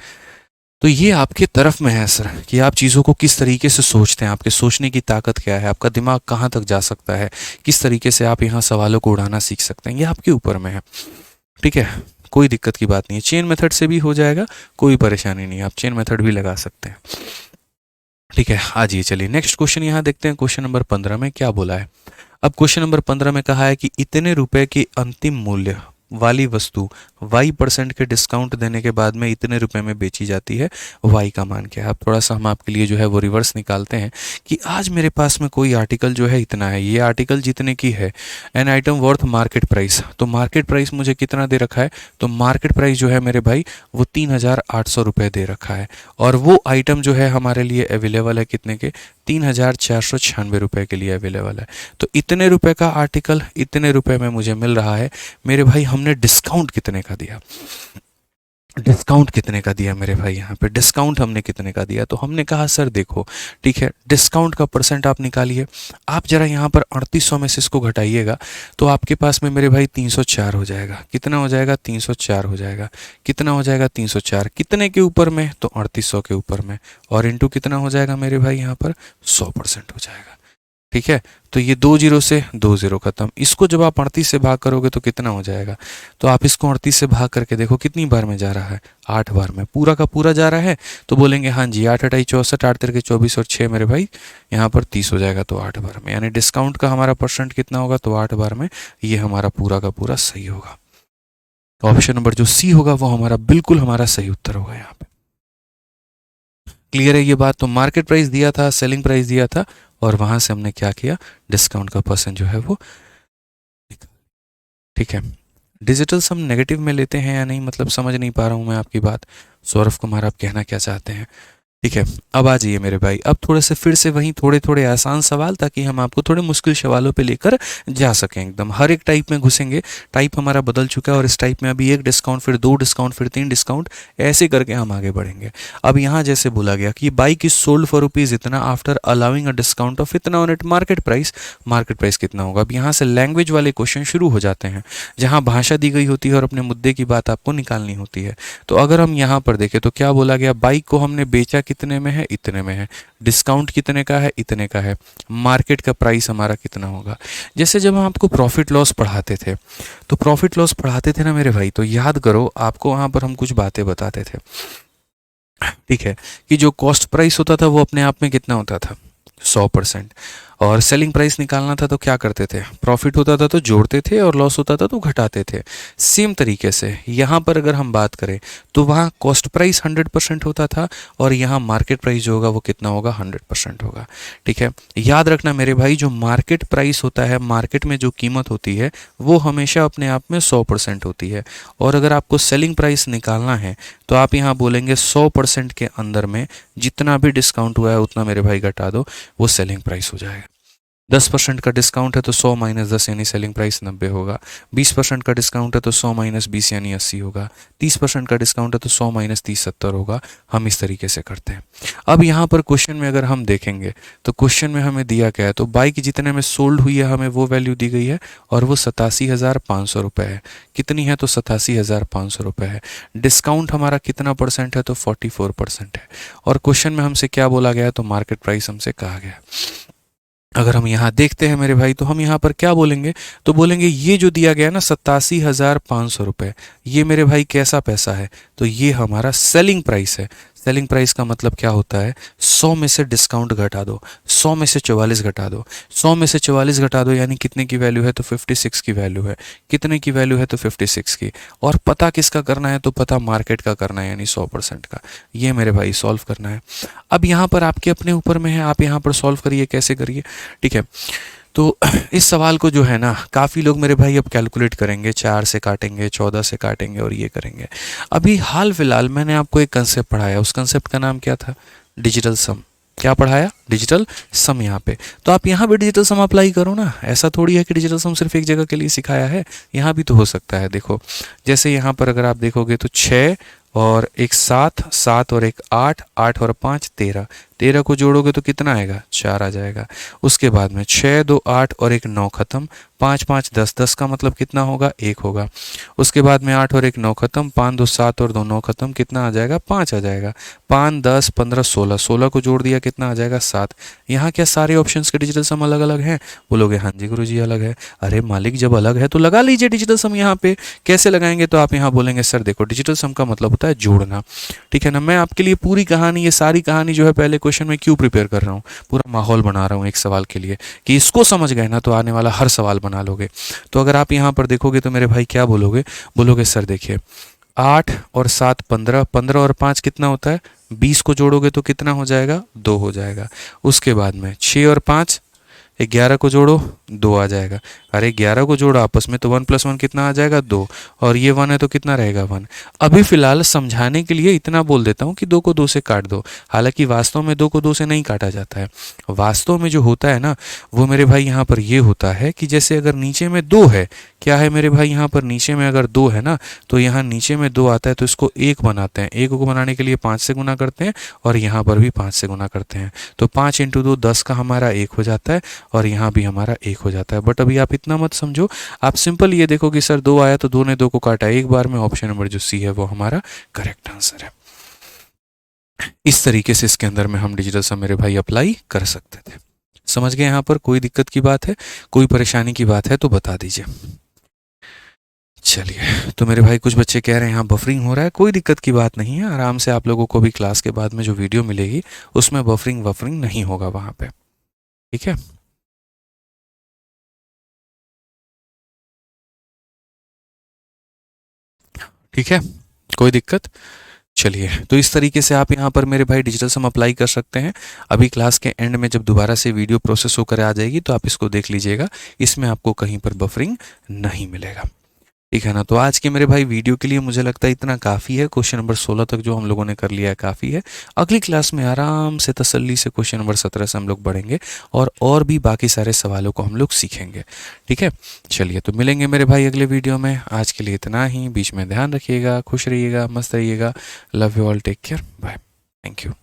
तो ये आपके तरफ में है सर कि आप चीज़ों को किस तरीके से सोचते हैं, आपके सोचने की ताकत क्या है, आपका दिमाग कहाँ तक जा सकता है, किस तरीके से आप यहाँ सवालों को उड़ाना सीख सकते हैं, ये आपके ऊपर में है। ठीक है, कोई दिक्कत की बात नहीं है, चेन मेथड से भी हो जाएगा, कोई परेशानी नहीं है, आप चेन मेथड भी लगा सकते हैं। ठीक है, आ जाइए चलिए नेक्स्ट क्वेश्चन यहाँ देखते हैं। क्वेश्चन नंबर 15 में क्या बोला है। अब क्वेश्चन नंबर 15 में कहा है कि इतने रुपए की अंतिम मूल्य वाली वस्तु y% के डिस्काउंट देने के बाद में इतने रुपए में बेची जाती है, y का मान क्या है। अब थोड़ा सा हम आपके लिए जो है वो रिवर्स निकालते हैं कि आज मेरे पास में कोई आर्टिकल जो है इतना है, ये आर्टिकल जितने की है, an item worth market price, तो मार्केट प्राइस मुझे कितना दे रखा है, तो मार्केट प्राइस जो है मेरे भाई वो 3800 रुपये दे रखा है, और वो आइटम जो है हमारे लिए अवेलेबल है कितने के, 3496 रुपये के लिए अवेलेबल है। तो इतने रुपए का आर्टिकल इतने रुपए में मुझे मिल रहा है, मेरे भाई हमने डिस्काउंट कितने का दिया। डिस्काउंट कितने का दिया मेरे भाई, यहाँ पे डिस्काउंट हमने कितने का दिया, तो हमने कहा सर देखो ठीक है डिस्काउंट का परसेंट आप निकालिए। आप जरा यहाँ पर 3800 में से इसको घटाइएगा तो आपके पास में मेरे भाई 304 हो जाएगा। कितना हो जाएगा? 304 हो जाएगा। कितना हो जाएगा? 304 कितने के ऊपर में? तो 3800 के ऊपर में, और इंटू कितना हो जाएगा मेरे भाई यहाँ पर? 100% हो जाएगा। ठीक है, तो ये 2 जीरो से 2 जीरो खत्म। इसको जब आप 38 से भाग करोगे तो कितना हो जाएगा? तो आप इसको 38 से भाग करके देखो कितनी बार में जा रहा है? 8 बार में। पूरा का पूरा जा रहा है तो बोलेंगे हाँ जी 8 अठाई 64, 8 तिरके 24 और 6 मेरे भाई यहाँ पर 30 हो जाएगा, तो 8 बार में। यानी डिस्काउंट का हमारा परसेंट कितना होगा? तो 8 बार में। ये हमारा पूरा का पूरा सही होगा। ऑप्शन नंबर जो सी होगा वो हमारा बिल्कुल हमारा सही उत्तर होगा यहाँ पे। क्लियर है ये बात? तो मार्केट प्राइस दिया था, सेलिंग प्राइस दिया था, और वहां से हमने क्या किया? डिस्काउंट का परसेंट जो है वो। ठीक है, डिजिटल सम नेगेटिव में लेते हैं या नहीं, मतलब समझ नहीं पा रहा हूं मैं आपकी बात। सौरभ कुमार आप कहना क्या चाहते हैं? ठीक है, अब आ जाइए मेरे भाई, अब थोड़े से फिर से वहीं थोड़े थोड़े आसान सवाल, ताकि हम आपको थोड़े मुश्किल सवालों पे लेकर जा सकें। एकदम हर एक टाइप में घुसेंगे। टाइप हमारा बदल चुका है और इस टाइप में अभी 1 डिस्काउंट, फिर 2 डिस्काउंट, फिर 3 डिस्काउंट, ऐसे करके हम आगे बढ़ेंगे। अब यहाँ जैसे बोला गया कि bike is sold for rupees इतना after allowing a discount of इतना on it market price. Market price कितना होगा? अब यहाँ से लैंग्वेज वाले क्वेश्चन शुरू हो जाते हैं, जहाँ भाषा दी गई होती है और अपने मुद्दे की बात आपको निकालनी होती है। तो अगर हम यहाँ पर देखें तो क्या बोला गया? बाइक को हमने बेचा कितने में है? इतने में है। डिस्काउंट कितने का है? इतने का है। मार्केट का प्राइस हमारा कितना होगा? जैसे जब हम आपको प्रॉफिट लॉस पढ़ाते थे, तो प्रॉफिट लॉस पढ़ाते थे ना मेरे भाई, तो याद करो आपको वहां पर हम कुछ बातें बताते थे। ठीक है, कि जो कॉस्ट प्राइस होता था वो अपने आप में कितना होता था? 100%। और सेलिंग प्राइस निकालना था तो क्या करते थे? प्रॉफिट होता था तो जोड़ते थे और लॉस होता था तो घटाते थे। सेम तरीके से यहाँ पर अगर हम बात करें तो वहाँ कॉस्ट प्राइस 100% होता था, और यहाँ मार्केट प्राइस जो होगा वो कितना होगा? 100% होगा। ठीक है, याद रखना मेरे भाई, जो मार्केट प्राइस होता है, मार्केट में जो कीमत होती है वो हमेशा अपने आप में 100% होती है। और अगर आपको सेलिंग प्राइस निकालना है तो आप यहाँ बोलेंगे 100% के अंदर में जितना भी डिस्काउंट हुआ है उतना मेरे भाई घटा दो, वो सेलिंग प्राइस हो जाएगा। 10% का डिस्काउंट है तो 100 माइनस 10 यानी सेलिंग प्राइस 90 होगा। 20% का डिस्काउंट है तो 100 माइनस 20 यानी 80 होगा। 30% का डिस्काउंट है तो 100 माइनस 30 70 होगा। हम इस तरीके से करते हैं। अब यहाँ पर क्वेश्चन में अगर हम देखेंगे तो क्वेश्चन में हमें दिया क्या है? तो बाइक जितने में सोल्ड हुई है हमें वो वैल्यू दी गई है, और वो 87,500 रुपये है। कितनी है? तो 87,500 रुपये है। डिस्काउंट हमारा कितना परसेंट है? तो 44% है। और क्वेश्चन में हमसे क्या बोला गया? तो मार्केट प्राइस हमसे कहा गया। अगर हम यहाँ देखते हैं मेरे भाई तो हम यहाँ पर क्या बोलेंगे? तो बोलेंगे ये जो दिया गया ना 87,500 रुपये, ये मेरे भाई कैसा पैसा है? तो ये हमारा सेलिंग प्राइस है। सेलिंग प्राइस का मतलब क्या होता है? 100 में से डिस्काउंट घटा दो, 100 में से 44 घटा दो, 100 में से 44 घटा दो, यानी कितने की वैल्यू है? तो 56 की वैल्यू है। कितने की वैल्यू है? तो 56 की। और पता किसका करना है? तो पता मार्केट का करना है, यानी 100% का। ये मेरे भाई सॉल्व करना है। अब यहाँ पर आपके अपने ऊपर में है, आप यहाँ पर सॉल्व करिए, कैसे करिए। ठीक है, तो इस सवाल को जो है ना काफ़ी लोग मेरे भाई अब कैलकुलेट करेंगे, 4 से काटेंगे, 14 से काटेंगे और ये करेंगे। अभी हाल फिलहाल मैंने आपको एक कंसेप्ट पढ़ाया, उस कंसेप्ट का नाम क्या था? डिजिटल सम। क्या पढ़ाया? डिजिटल सम। यहाँ पे तो आप यहाँ भी डिजिटल सम अप्लाई करो ना। ऐसा थोड़ी है कि डिजिटल सम सिर्फ एक जगह के लिए सिखाया है, यहाँ भी तो हो सकता है। देखो जैसे यहाँ पर अगर आप देखोगे तो 6 और एक 7, 7 और एक 8, 8 और 5 13, 13 को जोड़ोगे तो कितना आएगा? 4 आ जाएगा। उसके बाद में 6 2 8 और एक 9 खत्म, 5 5 10, 10 का मतलब कितना होगा? 1 होगा। उसके बाद में 8 और एक 9 खत्म, 5 2 7 और 2 9 खत्म, कितना आ जाएगा? 5 आ जाएगा। 5 10 15 16, 16 को जोड़ दिया कितना आ जाएगा? 7। यहाँ क्या सारे ऑप्शंस के डिजिटल सम अलग अलग हैं? बोलोगे हाँ जी गुरुजी अलग है। अरे मालिक जब अलग है तो लगा लीजिए डिजिटल सम। यहाँ पे कैसे लगाएंगे? तो आप यहाँ बोलेंगे सर देखो डिजिटल सम का मतलब होता है जोड़ना। ठीक है ना, मैं आपके लिए पूरी कहानी, ये सारी कहानी जो है पहले क्वेश्चन में क्यों प्रिपेयर कर रहा हूँ, पूरा माहौल बना रहा हूँ एक सवाल के लिए, कि इसको समझ गए ना तो आने वाला हर सवाल बना लोगे। तो अगर आप यहाँ पर देखोगे तो मेरे भाई क्या बोलोगे? बोलोगे सर देखिए 8 और 7 15, 15 और 5 कितना होता है? 20 को जोड़ोगे तो कितना हो जाएगा? 2 हो जाएगा। उसके बाद में 6 और 5, 11 को जोड़ो 2 आ जाएगा। अरे 11 को जोड़ो आपस में तो 1 + 1 कितना आ जाएगा? 2, और ये 1 है तो कितना रहेगा? 1। अभी फिलहाल समझाने के लिए इतना बोल देता हूँ कि 2 को 2 से काट दो, हालांकि वास्तव में 2 को 2 से नहीं काटा जाता है। वास्तव में जो होता है ना वो मेरे भाई यहाँ पर ये होता है कि जैसे अगर नीचे में 2 है, क्या है मेरे भाई, यहाँ पर नीचे में अगर 2 है ना, तो यहाँ नीचे में 2 आता है तो इसको 1 बनाते हैं। 1 को बनाने के लिए 5 से गुना करते हैं और यहाँ पर भी 5 से गुना करते हैं। तो 5 × 2 10 का हमारा 1 हो जाता है और यहाँ भी हमारा 1 हो जाता है। बट अभी आप इतना मत समझो, आप सिंपल ये देखो कि सर 2 आया तो 2 ने 2 को काटा एक बार में। ऑप्शन नंबर जो सी है वो हमारा करेक्ट आंसर है। इस तरीके से इसके अंदर में हम डिजिटल सम मेरे भाई अप्लाई कर सकते थे। समझ गए? यहाँ पर कोई दिक्कत की बात है, कोई परेशानी की बात है तो बता दीजिए। चलिए, तो मेरे भाई कुछ बच्चे कह रहे हैं यहाँ बफरिंग हो रहा है। कोई दिक्कत की बात नहीं है, आराम से आप लोगों को भी क्लास के बाद में जो वीडियो मिलेगी उसमें बफरिंग नहीं होगा वहाँ पे, ठीक है। ठीक है, कोई दिक्कत? चलिए, तो इस तरीके से आप यहाँ पर मेरे भाई डिजिटल सम अप्लाई कर सकते हैं। अभी क्लास के एंड में जब दोबारा से वीडियो प्रोसेस होकर आ जाएगी तो आप इसको देख लीजिएगा, इसमें आपको कहीं पर बफरिंग नहीं मिलेगा, ठीक है ना। तो आज के मेरे भाई वीडियो के लिए मुझे लगता है इतना काफ़ी है। क्वेश्चन नंबर 16 तक जो हम लोगों ने कर लिया है काफ़ी है। अगली क्लास में आराम से तसल्ली से क्वेश्चन नंबर 17 से हम लोग बढ़ेंगे और भी बाकी सारे सवालों को हम लोग सीखेंगे, ठीक है। चलिए, तो मिलेंगे मेरे भाई अगले वीडियो में। आज के लिए इतना ही। बीच में ध्यान रखिएगा, खुश रहिएगा, मस्त रहिएगा। Love you all, take care, bye, thank you.